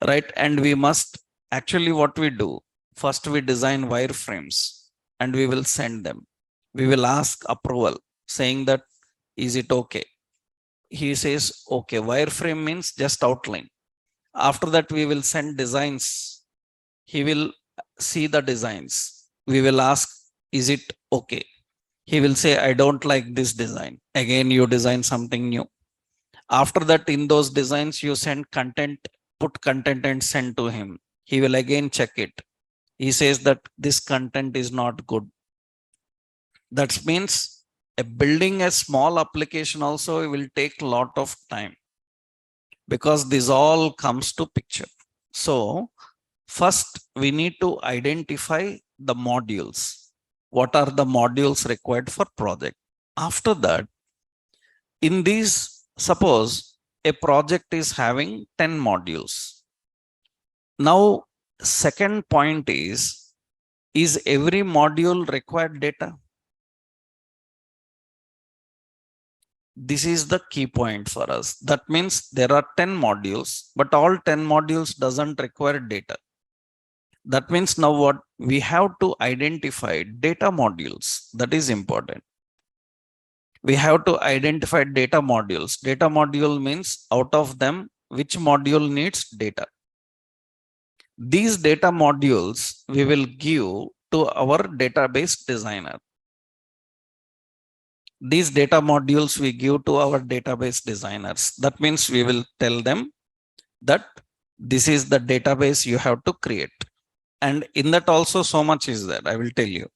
Right? And we must actually what we do, first we design wireframes and we will send them. We will ask approval saying that, is it okay? He says, okay. Wireframe means just outline. After that, we will send designs. He will see the designs. We will ask, is it okay? He will say, I don't like this design. Again, you design something new. After that, in those designs, you send content, put content and send to him. He will again check it. He says that this content is not good. That means Building a small application also will take a lot of time because this all comes to picture. So first we need to identify the modules. What are the modules required for project? After that, in these, suppose a project is having 10 modules. Now, second point is every module required data? This is the key point for us. That means there are 10 modules, but all 10 modules doesn't require data. That means now what we have to identify data modules. That is important. We have to identify data modules. Data module means out of them, which module needs data. These data modules we will give to our database designer. These data modules we give to our database designers. That means we will tell them that this is the database you have to create. And in that also so much is there, I will tell you.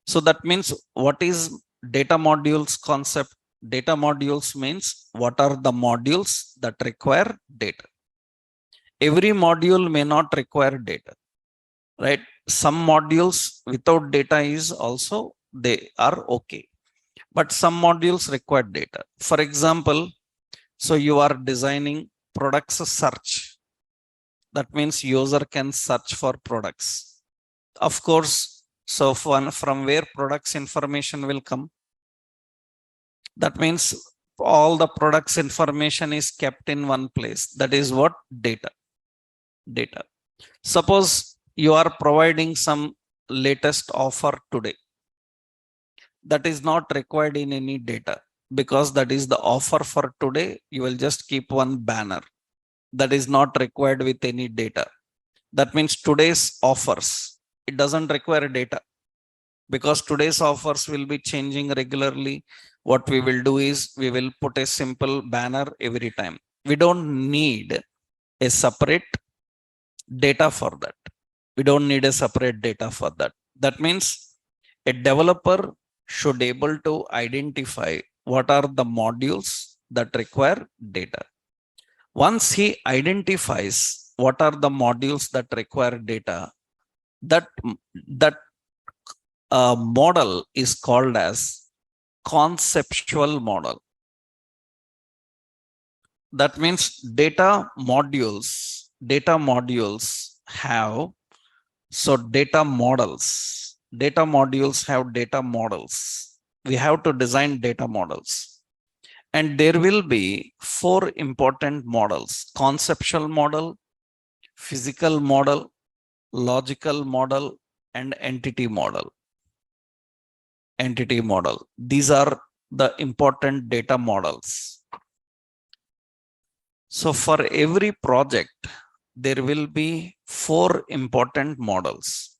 So that means what is data modules concept? Data modules means what are the modules that require data. Every module may not require data, right? Some modules without data is also, they are okay. But some modules require data. For example, so you are designing products search. That means user can search for products. Of course, so from where products information will come? That means all the products information is kept in one place. That is what? Data. Data. Suppose you are providing some latest offer today. That is not required in any data because that is the offer for today. You will just keep one banner. That is not required with any data. That means today's offers, it doesn't require data because today's offers will be changing regularly. What we will do is we will put a simple banner every time. We don't need a separate data for that. We don't need a separate data for that. That means a developer should able to identify what are the modules that require data. Once he identifies what are the modules that require data, that model is called as conceptual model. That means data modules have, so data modules have data models. We have to design data models. And there will be 4 important models: conceptual model, physical model, logical model, and entity model. These are the important data models. So for every project, there will be 4 important models.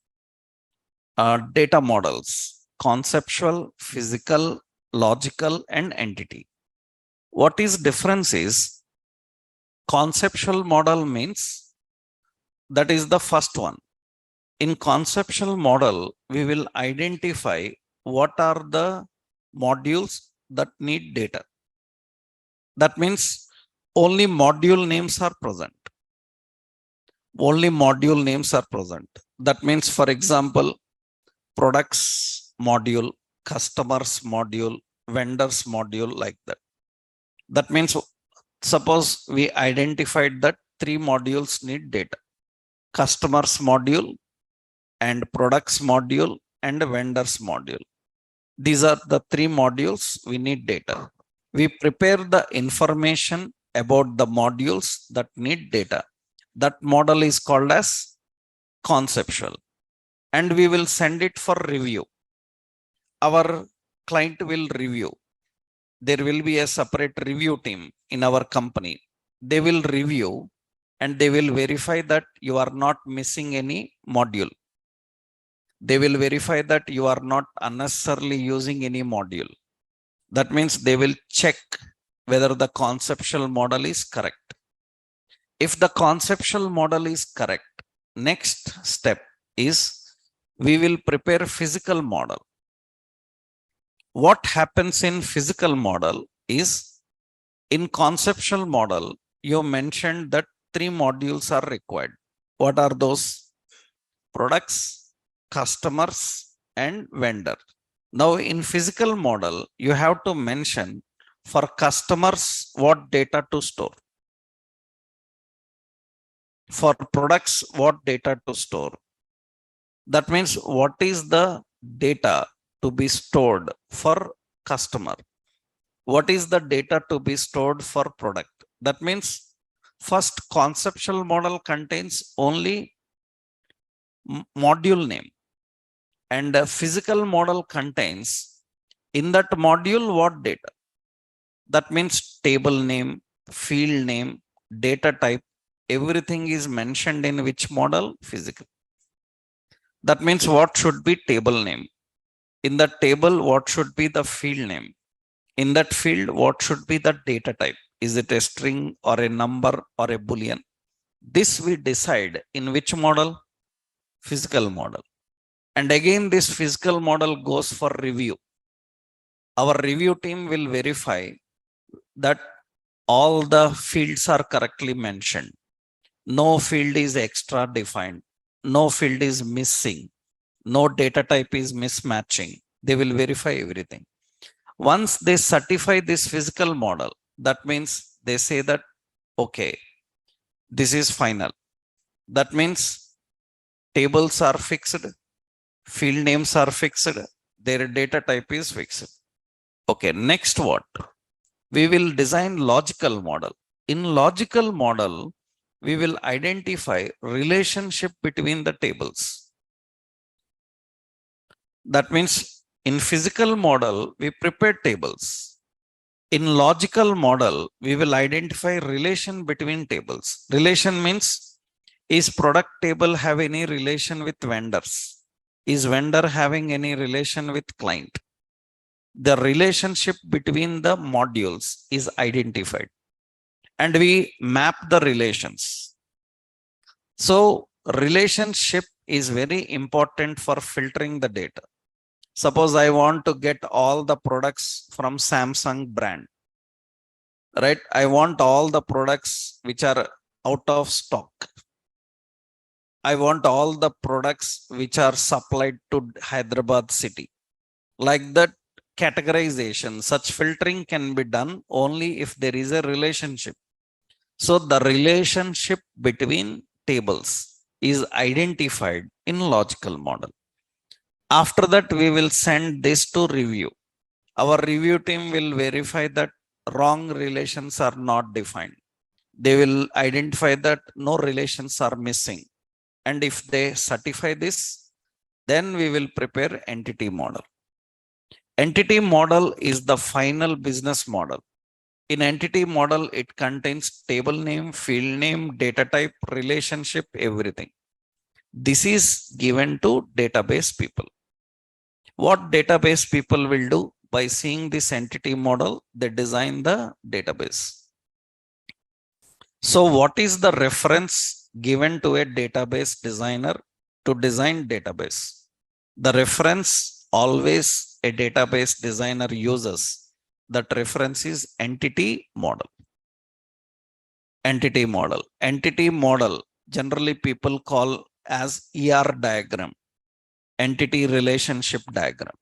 Data models: conceptual, physical, logical, and entity. What is difference is, conceptual model means that is the first one. In conceptual model, we will identify what are the modules that need data. That means only module names are present. Only module names are present. That means, for example, products module, customers module, vendors module, like that. That means suppose we identified that 3 modules need data: customers module and products module and vendors module. These are the 3 modules we need data. We prepare the information about the modules that need data. That model is called as conceptual, and we will send it for review. Our client will review. There will be a separate review team in our company. They will review and they will verify that you are not missing any module. They will verify that you are not unnecessarily using any module. That means they will check whether the conceptual model is correct. If the conceptual model is correct, next step is we will prepare physical model. What happens in physical model is, in conceptual model, you mentioned that 3 modules are required. What are those? Products, customers, and vendor. Now in physical model, you have to mention for customers what data to store. For products, what data to store. That means what is the data to be stored for customer? What is the data to be stored for product? That means first conceptual model contains only module name, and a physical model contains in that module what data. That means table name, field name, data type, everything is mentioned in which model? Physical. That means what should be table name? In that table, what should be the field name? In that field, what should be the data type? Is it a string or a number or a boolean? This we decide in which model? Physical model. And again, this physical model goes for review. Our review team will verify that all the fields are correctly mentioned. No field is extra defined. No field is missing. No data type is mismatching. They will verify everything. Once they certify this physical model, that means they say that, okay, this is final. That means tables are fixed, field names are fixed, their data type is fixed. Okay, next what? We will design logical model. In logical model, we will identify relationship between the tables. That means in physical model, we prepare tables. In logical model, we will identify relation between tables. Relation means, is product table have any relation with vendors? Is vendor having any relation with client? The relationship between the modules is identified and we map the relations. So relationship is very important for filtering the data. Suppose I want to get all the products from Samsung brand, right? I want all the products which are out of stock. I want all the products which are supplied to Hyderabad city. Like that categorization, such filtering can be done only if there is a relationship. So the relationship between tables is identified in logical model. After that, we will send this to review. Our review team will verify that wrong relations are not defined. They will identify that no relations are missing. And if they certify this, then we will prepare entity model. Entity model is the final business model. In entity model, it contains table name, field name, data type, relationship, everything. This is given to database people. What database people will do? By seeing this entity model, they design the database. So what is the reference given to a database designer to design database? The reference always a database designer uses, that reference is entity model. Entity model. Entity model generally people call as ER diagram, entity relationship diagram.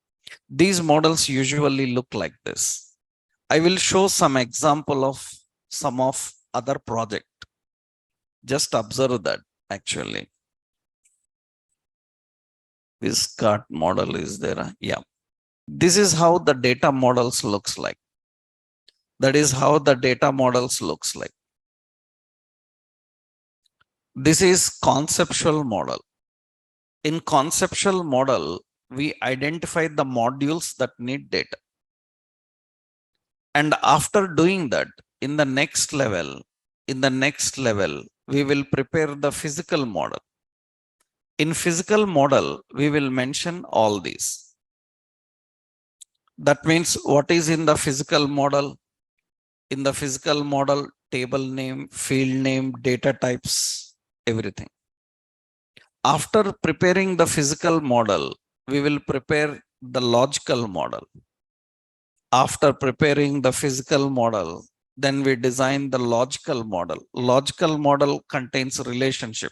These models usually look like this. I will show some example of some of other project. Just observe that actually. This cart model is there. Yeah. This is how the data models looks like. That is how the data models looks like. This is conceptual model. In conceptual model, we identify the modules that need data. And after doing that, in the next level, we will prepare the physical model. In physical model, we will mention all these. That means what is in the physical model? In the physical model, table name, field name, data types, everything. After preparing the physical model, we will prepare the logical model. After preparing the physical model, then we design the logical model. Logical model contains relationship,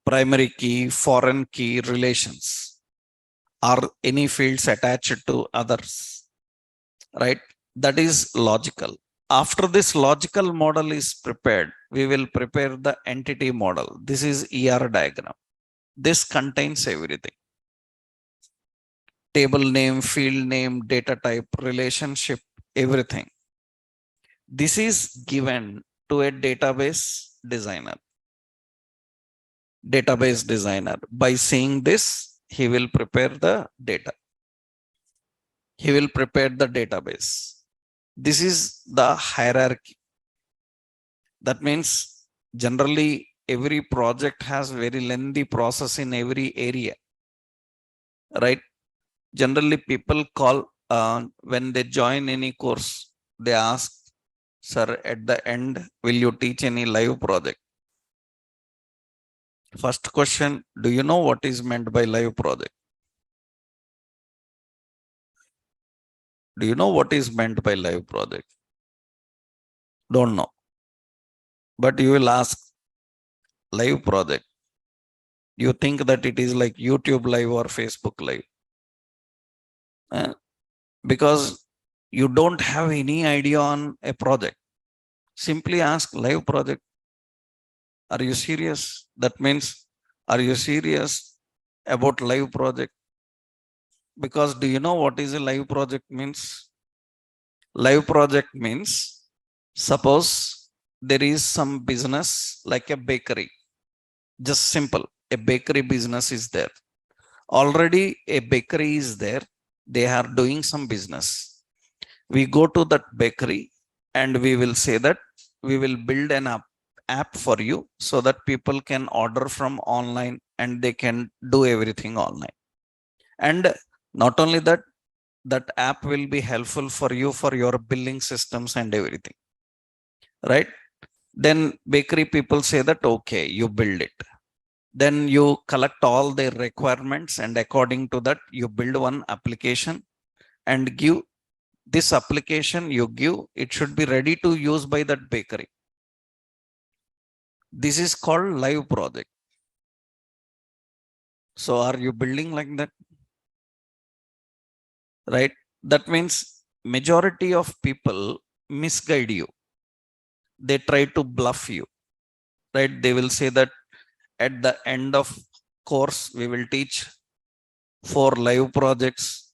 primary key, foreign key relations, or any fields attached to others, right? That is logical. After this logical model is prepared, we will prepare the entity model. This is ER diagram. This contains everything. Table name, field name, data type, relationship, everything. This is given to a database designer. Database designer. By seeing this, he will prepare the data. He will prepare the database. This is the hierarchy. That means generally every project has very lengthy process in every area, right? Generally people call when they join any course, they ask, sir, at the end, will you teach any live project? First question, do you know what is meant by live project? Do you know what is meant by live project? Don't know. But you will ask, live project. You think that it is like YouTube live or Facebook live. Because you don't have any idea on a project. Simply ask live project. Are you serious? That means, are you serious about live project? Because do you know what is a live project means? Live project means, suppose there is some business like a bakery. Just simple, a bakery business is there. Already a bakery is there. They are doing some business. We go to that bakery and we will say that we will build an app for you so that people can order from online and they can do everything online. And not only that, that app will be helpful for you for your billing systems and everything, right? Then bakery people say that, okay, you build it. Then you collect all their requirements and according to that, you build one application and give this application you give, it should be ready to use by that bakery. This is called live project. So are you building like that? Right? That means majority of people misguide you. They try to bluff you, right? They will say that at the end of course, we will teach 4 live projects,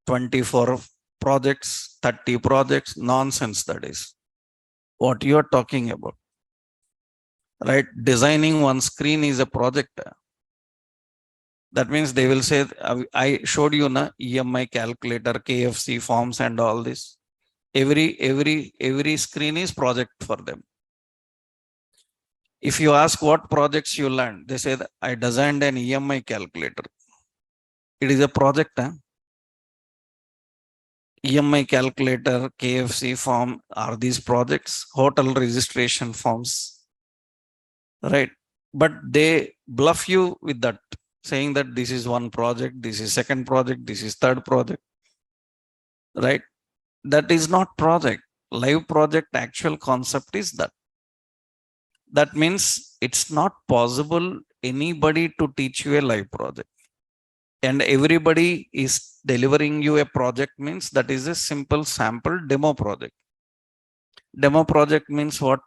24 projects, 30 projects. Nonsense, that is. What you are talking about, right? Designing one screen is a project. That means they will say, I showed you na EMI calculator, KFC forms and all this. Every screen is project for them. If you ask what projects you learned, they say that I designed an EMI calculator. It is a project. Huh? EMI calculator, KFC form are these projects, hotel registration forms, right? But they bluff you with that, saying that this is one project, this is second project, this is third project, right? That is not project. Live project actual concept is that. That means it's not possible anybody to teach you a live project. And everybody is delivering you a project means that is a simple sample demo project. Demo project means what?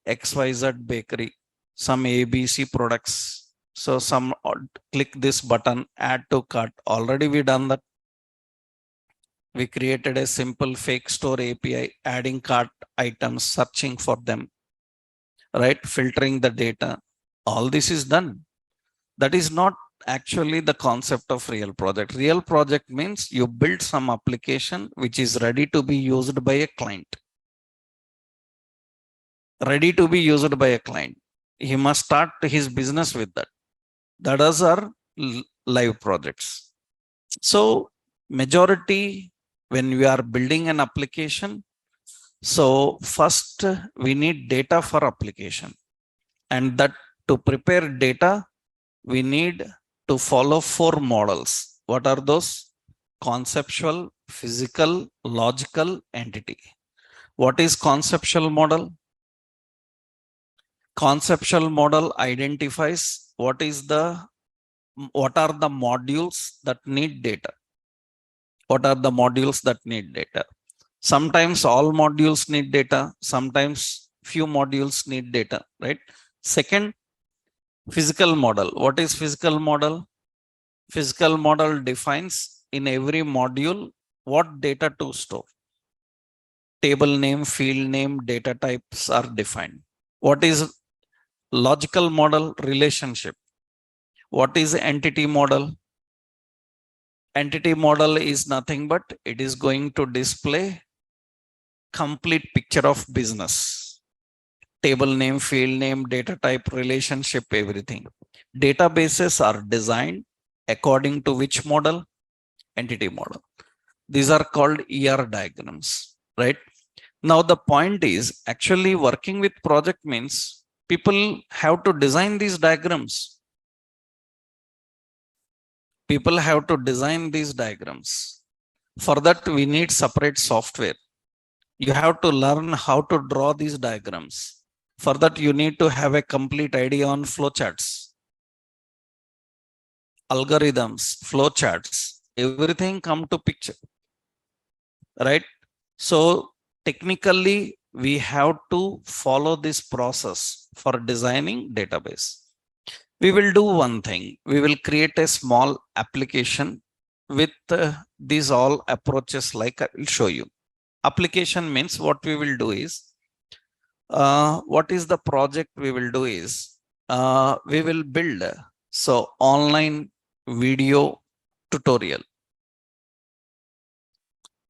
XYZ bakery, some ABC products. So some click this button, add to cart. Already we done that. We created a simple fake store API, adding cart items, searching for them, right? Filtering the data. All this is done. That is not actually the concept of real project. Real project means you build some application which is ready to be used by a client. Ready to be used by a client. He must start his business with that. That is our live projects. So majority, when we are building an application, so first we need data for application, and that to prepare data, we need to follow 4 models. What are those? Conceptual, physical, logical entity. What is conceptual model? Conceptual model identifies what are the modules that need data. What are the modules that need data? Sometimes all modules need data. Sometimes few modules need data, right? Second, physical model. What is physical model? Physical model defines in every module what data to store. Table name, field name, data types are defined. What is logical model? Relationship. What is entity model? Entity model is nothing but it is going to display complete picture of business. Table name, field name, data type, relationship, everything. Databases are designed according to which model? Entity model. These are called ER diagrams, right? Now the point is actually working with project means people have to design these diagrams. People have to design these diagrams. For that we need separate software. You have to learn how to draw these diagrams. For that you need to have a complete idea on flowcharts, algorithms, flowcharts, everything come to picture, right? So technically we have to follow this process for designing database. We will do one thing. We will create a small application with these all approaches like I will show you. Application means what we will do is, what is the project we will do is, we will build so online video tutorial.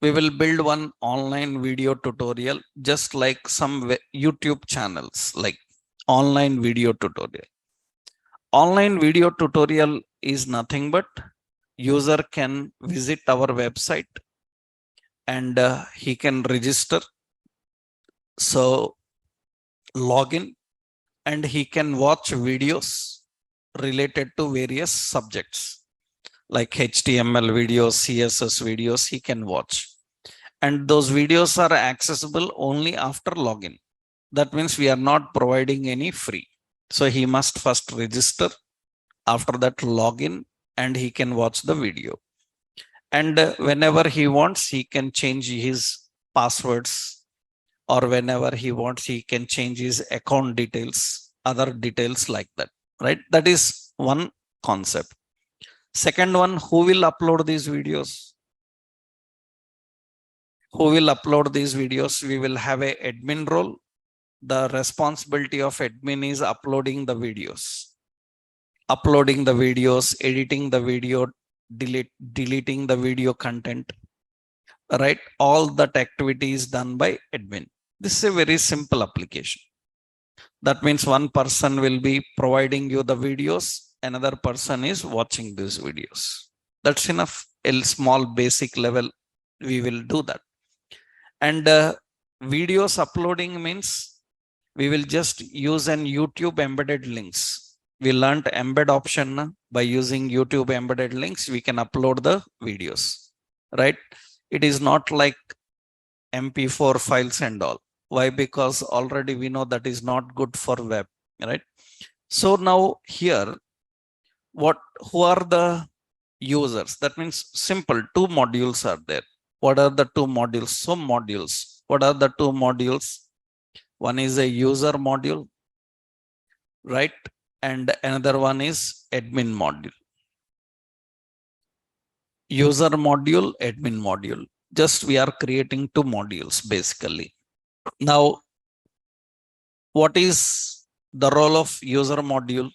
We will build one online video tutorial just like some YouTube channels like online video tutorial. Online video tutorial is nothing but user can visit our website and he can register. So login and he can watch videos related to various subjects like HTML videos, CSS videos he can watch. And those videos are accessible only after login. That means we are not providing any free. So he must first register, after that login, and he can watch the video. And whenever he wants, he can change his passwords, or whenever he wants, he can change his account details, other details like that, right? That is one concept. Second one, who will upload these videos? Who will upload these videos? We will have a admin role. The responsibility of admin is uploading the videos. Uploading the videos, editing the video, deleting the video content, right? All that activity is done by admin. This is a very simple application. That means one person will be providing you the videos, another person is watching these videos. That's enough. A small basic level, we will do that. And videos uploading means we will just use an YouTube embedded links. We learned embed option by using YouTube embedded links. We can upload the videos, right? It is not like MP4 files and all. Why? Because already we know that is not good for web, right? So now here, who are the users? That means simple, two modules are there. What are the two modules? Some modules. What are the two modules? One is a user module, right? And another one is admin module. User module, admin module. Just we are creating two modules basically. Now, what is the role of user module?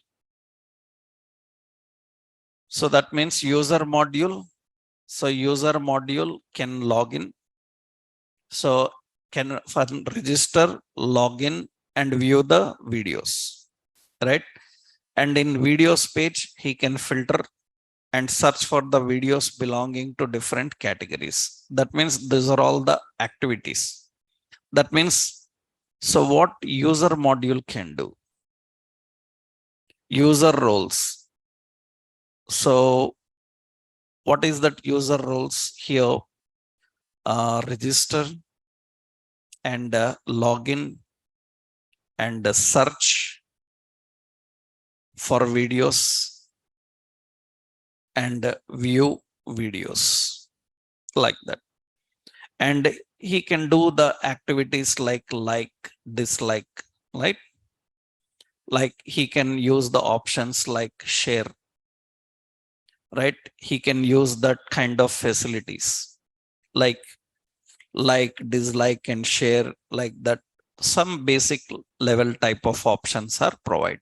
So that means user module. So user module can log in. So can register, login, and view the videos, right? And in videos page, he can filter and search for the videos belonging to different categories. That means these are all the activities. That means, so what user module can do? User roles. So what is that user roles here? register and login and search for videos and view videos like that. And he can do the activities like dislike, right? Like he can use the options like share, right? He can use that kind of facilities like dislike and share, like that. Some basic level type of options are provided.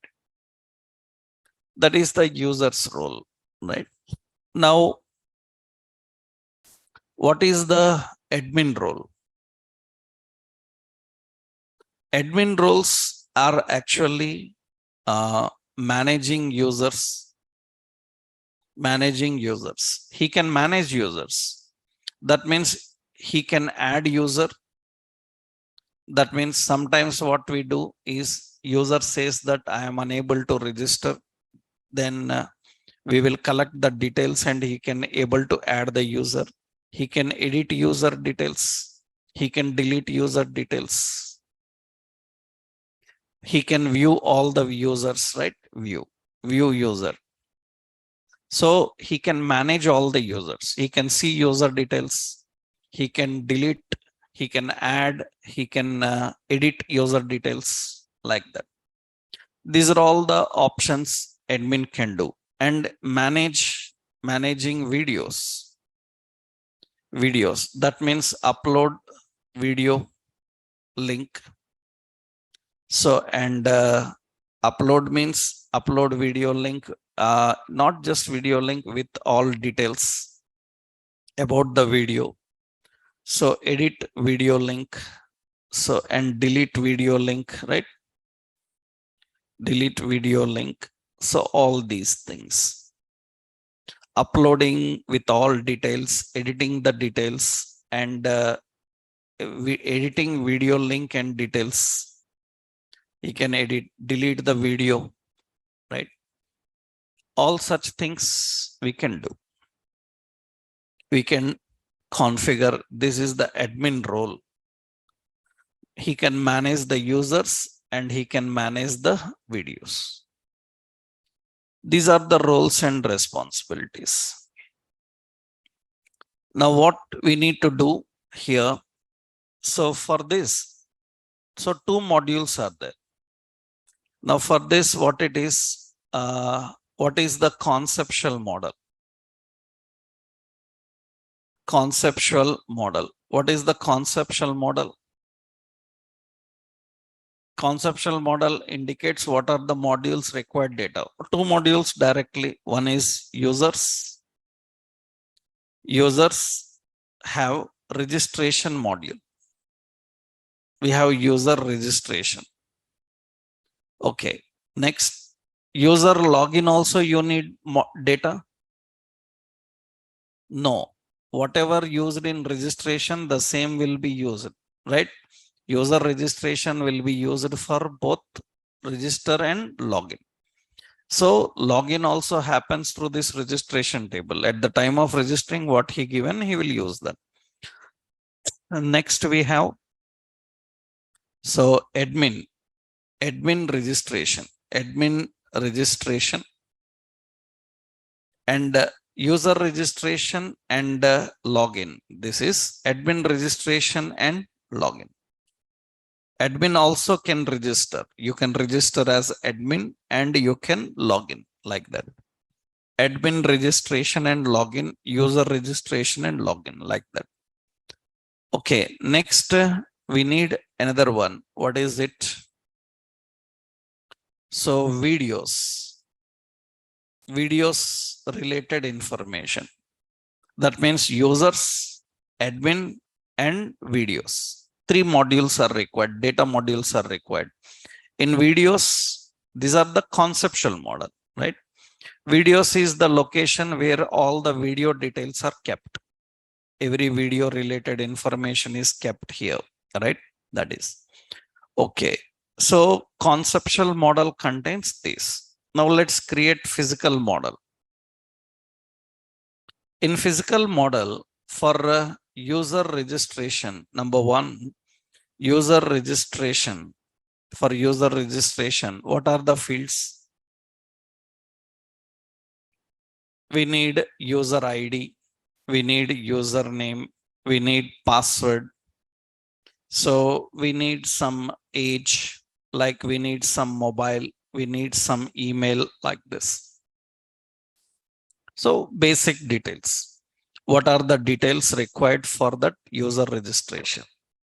That is the user's role, right? Now, what is the admin role? Admin roles are actually managing users. He can manage users. That means he can add user. That means sometimes what we do is user says that I am unable to register. Then we will collect the details and he can able to add the user. He can edit user details. He can delete user details. He can view all the users, right? View user. So he can manage all the users. He can see user details. He can delete, he can add, he can edit user details like that. These are all the options admin can do. And managing videos. That means upload video link. So, and upload means upload video link, not just video link with all details about the video. So edit video link. So, and delete video link, right? Delete video link. So all these things. Uploading with all details, editing the details, and editing video link and details. He can delete the video, right? All such things we can do. We can configure. This is the admin role. He can manage the users and he can manage the videos. These are the roles and responsibilities. Now, what we need to do here. So for this, so two modules are there. Now for this, what it is, what is the conceptual model? Conceptual model. What is the conceptual model? Conceptual model indicates what are the modules required data. Two modules directly. One is users. Users have registration module. We have user registration. Okay. Next, user login also you need data. No. Whatever used in registration, the same will be used, right? User registration will be used for both register and login. So login also happens through this registration table. At the time of registering, what he given, he will use that. And next we have, so admin registration, and user registration and login. This is admin registration and login. Admin also can register. You can register as admin and you can log in like that. Admin registration and login, user registration and login like that. Okay, next we need another one. What is it? So videos related information. That means users, admin and videos. Three modules are required, data modules are required. In videos, these are the conceptual model, right? Videos is the location where all the video details are kept. Every video related information is kept here, right? That is. Okay. So conceptual model contains this. Now let's create physical model. In physical model, for user registration. Number one, user registration. For user registration, what are the fields? We need user ID, we need username, we need password. So we need some age, like we need some mobile, we need some email like this. So basic details. What are the details required for that user registration,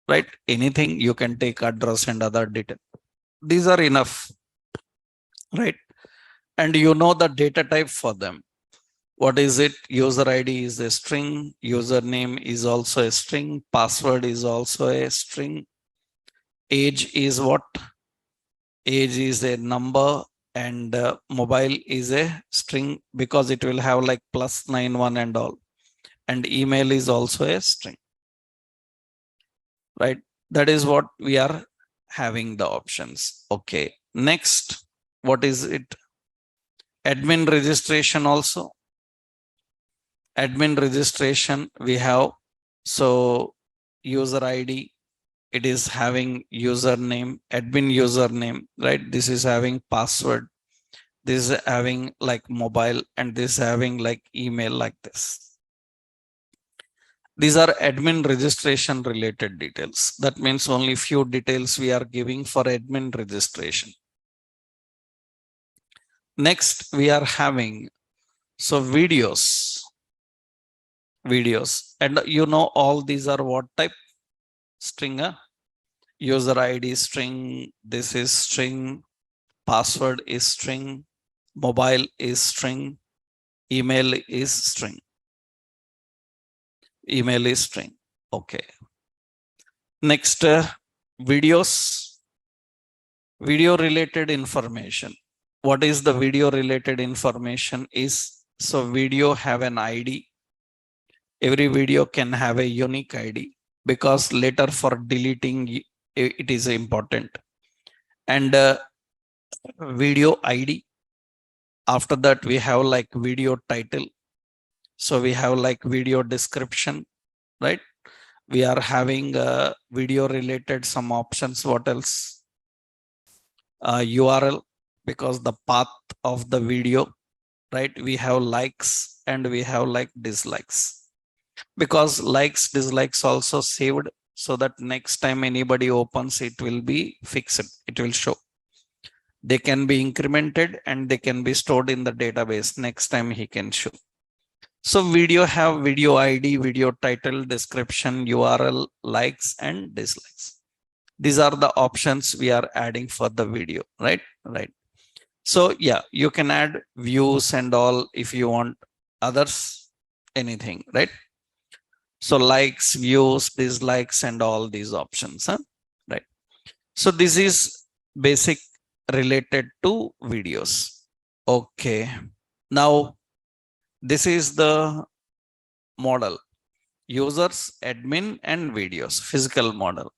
right? Anything you can take address and other detail. These are enough, right? And you know the data type for them. What is it? User ID is a string, username is also a string, password is also a string, age is what? Age is a number, and mobile is a string because it will have like +91 and all. And email is also a string, right? That is what we are having the options. Okay. Next, what is it? Admin registration also. Admin registration we have. So user ID, it is having username, admin username, right? This is having password. This is having like mobile, and this having like email like this. These are admin registration related details. That means only few details we are giving for admin registration. Next, we are having videos, and you know all these are what type? String. User ID string, this is string, password is string, mobile is string, email is string. Email is string. Okay. Next, videos, video related information. What is the video related information is? So video have an ID. Every video can have a unique ID because later for deleting it is important. And video ID. After that, we have like video title. So we have like video description, right? We are having video related some options. What else? URL, because the path of the video, right? We have likes and we have like dislikes, because likes, dislikes also saved, so that next time anybody opens it will be fixed. It will show. They can be incremented and they can be stored in the database. Next time he can show. So video have video ID, video title, description, URL, likes and dislikes. These are the options we are adding for the video, right? Right. So yeah, you can add views and all if you want, others, anything, right? So likes, views, dislikes, and all these options, right? So this is basic related to videos. Okay. Now this is the model: users, admin, and videos, physical model.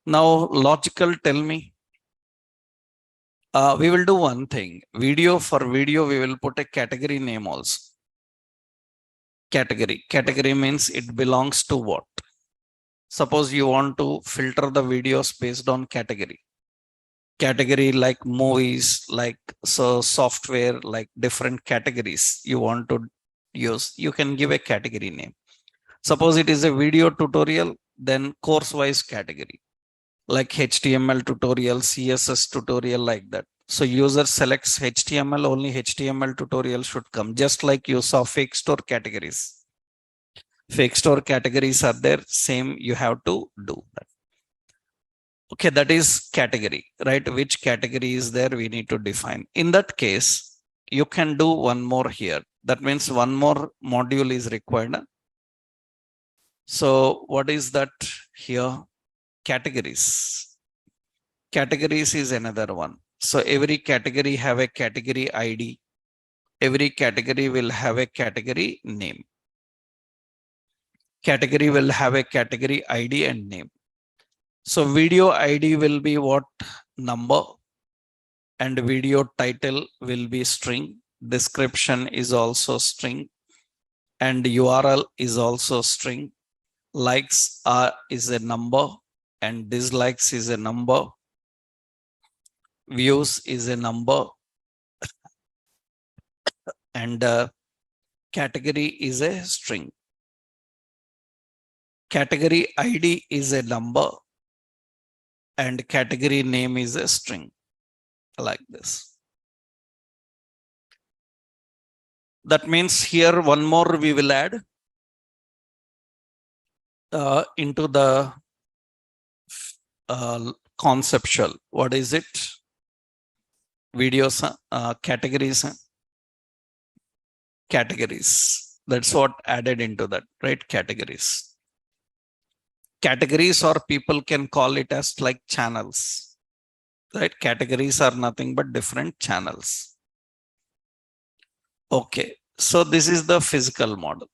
Now logical, tell me. We will do one thing. Video, for video, we will put a category name also. Category means it belongs to what? Suppose you want to filter the videos based on category. Category like movies, like so software, like different categories you want to use. You can give a category name. Suppose it is a video tutorial, then course wise category, like HTML tutorial, CSS tutorial, like that. So user selects HTML, only HTML tutorial should come, just like you saw fake store categories. Fake store categories are there, same you have to do that. Okay, that is category, right? Which category is there, we need to define. In that case, you can do one more here. That means one more module is required. So what is that here? Categories. Categories is another one. So every category have a category ID. Every category will have a category name. Category will have a category ID and name. So video ID will be what? Number. And video title will be string. Description is also string. And URL is also string. likes is a number and dislikes is a number, views is a number, and category is a string. Category ID is a number and category name is a string, like this. That means here one more we will add into the conceptual. What is it? Videos, categories, categories. That's what added into that, right? Categories. Categories, or people can call it as like channels, right? Categories are nothing but different channels. Okay, so this is the physical model.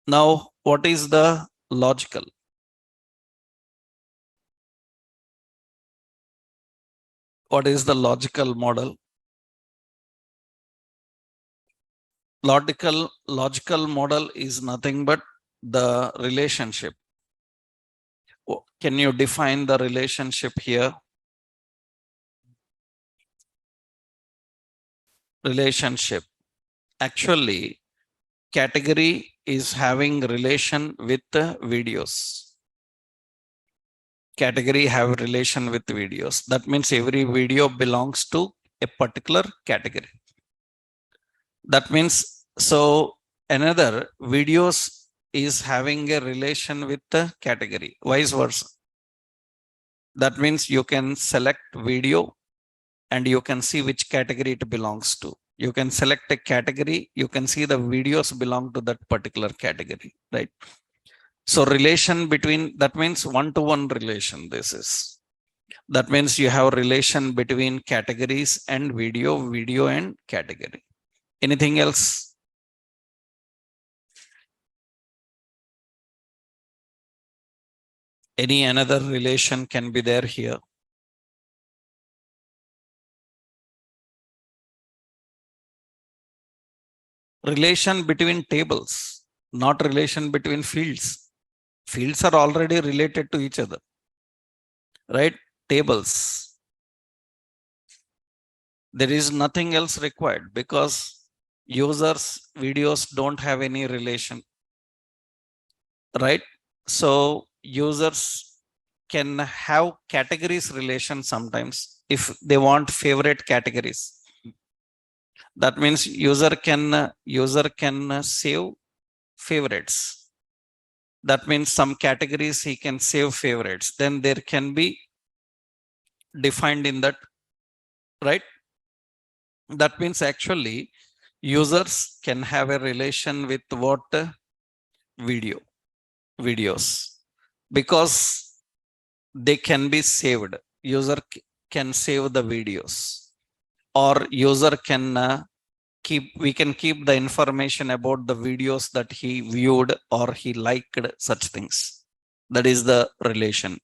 Now, what is the logical? What is the logical model? Logical model is nothing but the relationship. Can you define the relationship here? Relationship. Actually, category is having relation with the videos. Category have relation with videos. That means every video belongs to a particular category. That means, so another videos is having a relation with the category, vice versa. That means you can select video and you can see which category it belongs to. You can select a category, you can see the videos belong to that particular category, right? So relation between, that means one-to-one relation this is. That means you have a relation between categories and video and category. Anything else? Any another relation can be there here? Relation between tables, not relation between fields. Fields are already related to each other, right? Tables. There is nothing else required because users' videos don't have any relation, right? So users can have categories relation sometimes if they want favorite categories. That means user can save favorites. That means some categories he can save favorites. Then there can be defined in that, right? That means actually users can have a relation with what? Videos, because they can be saved. User can save the videos, or user can we can keep the information about the videos that he viewed or he liked, such things. That is the relation.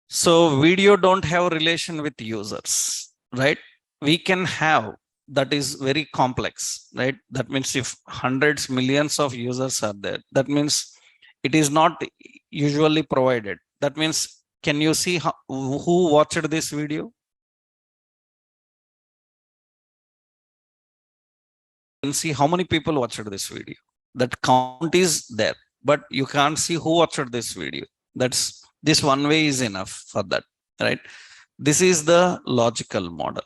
So video don't have relation with users, right? We can have, that is very complex, right? That means if hundreds, millions of users are there, that means it is not usually provided. That means, can you see who watched this video? You can see how many people watched this video. That count is there, but you can't see who watched this video. That's, this one way is enough for that, right? This is the logical model.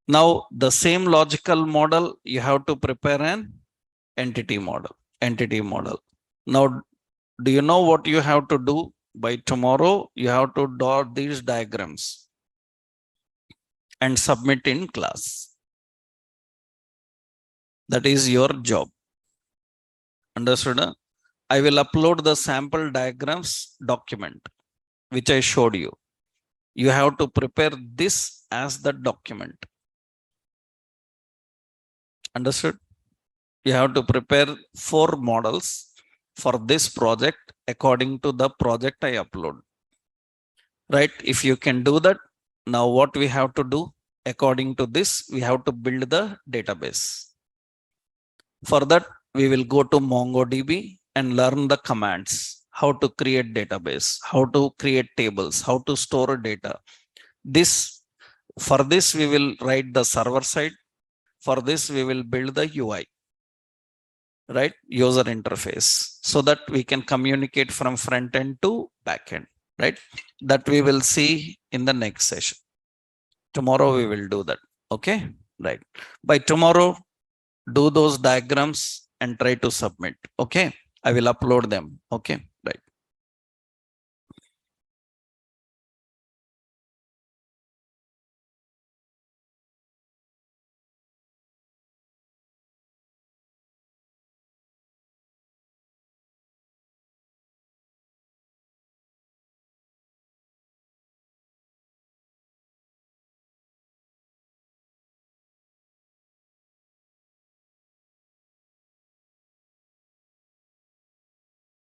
Now, the same logical model, you have to prepare an entity model. Now, do you know what you have to do? By tomorrow, you have to draw these diagrams and submit in class. That is your job. Understood? I will upload the sample diagrams document, which I showed you. You have to prepare this as the document. Understood? You have to prepare 4 models for this project according to the project I upload. Right? If you can do that, now what we have to do? According to this, we have to build the database. For that, we will go to MongoDB and learn the commands, how to create database, how to create tables, how to store data. This, for this, we will write the server side. For this, we will build the UI, right? User interface, so that we can communicate from front end to back end, right? That we will see in the next session. Tomorrow we will do that. Okay, right. By tomorrow, do those diagrams and try to submit. Okay, I will upload them. Okay.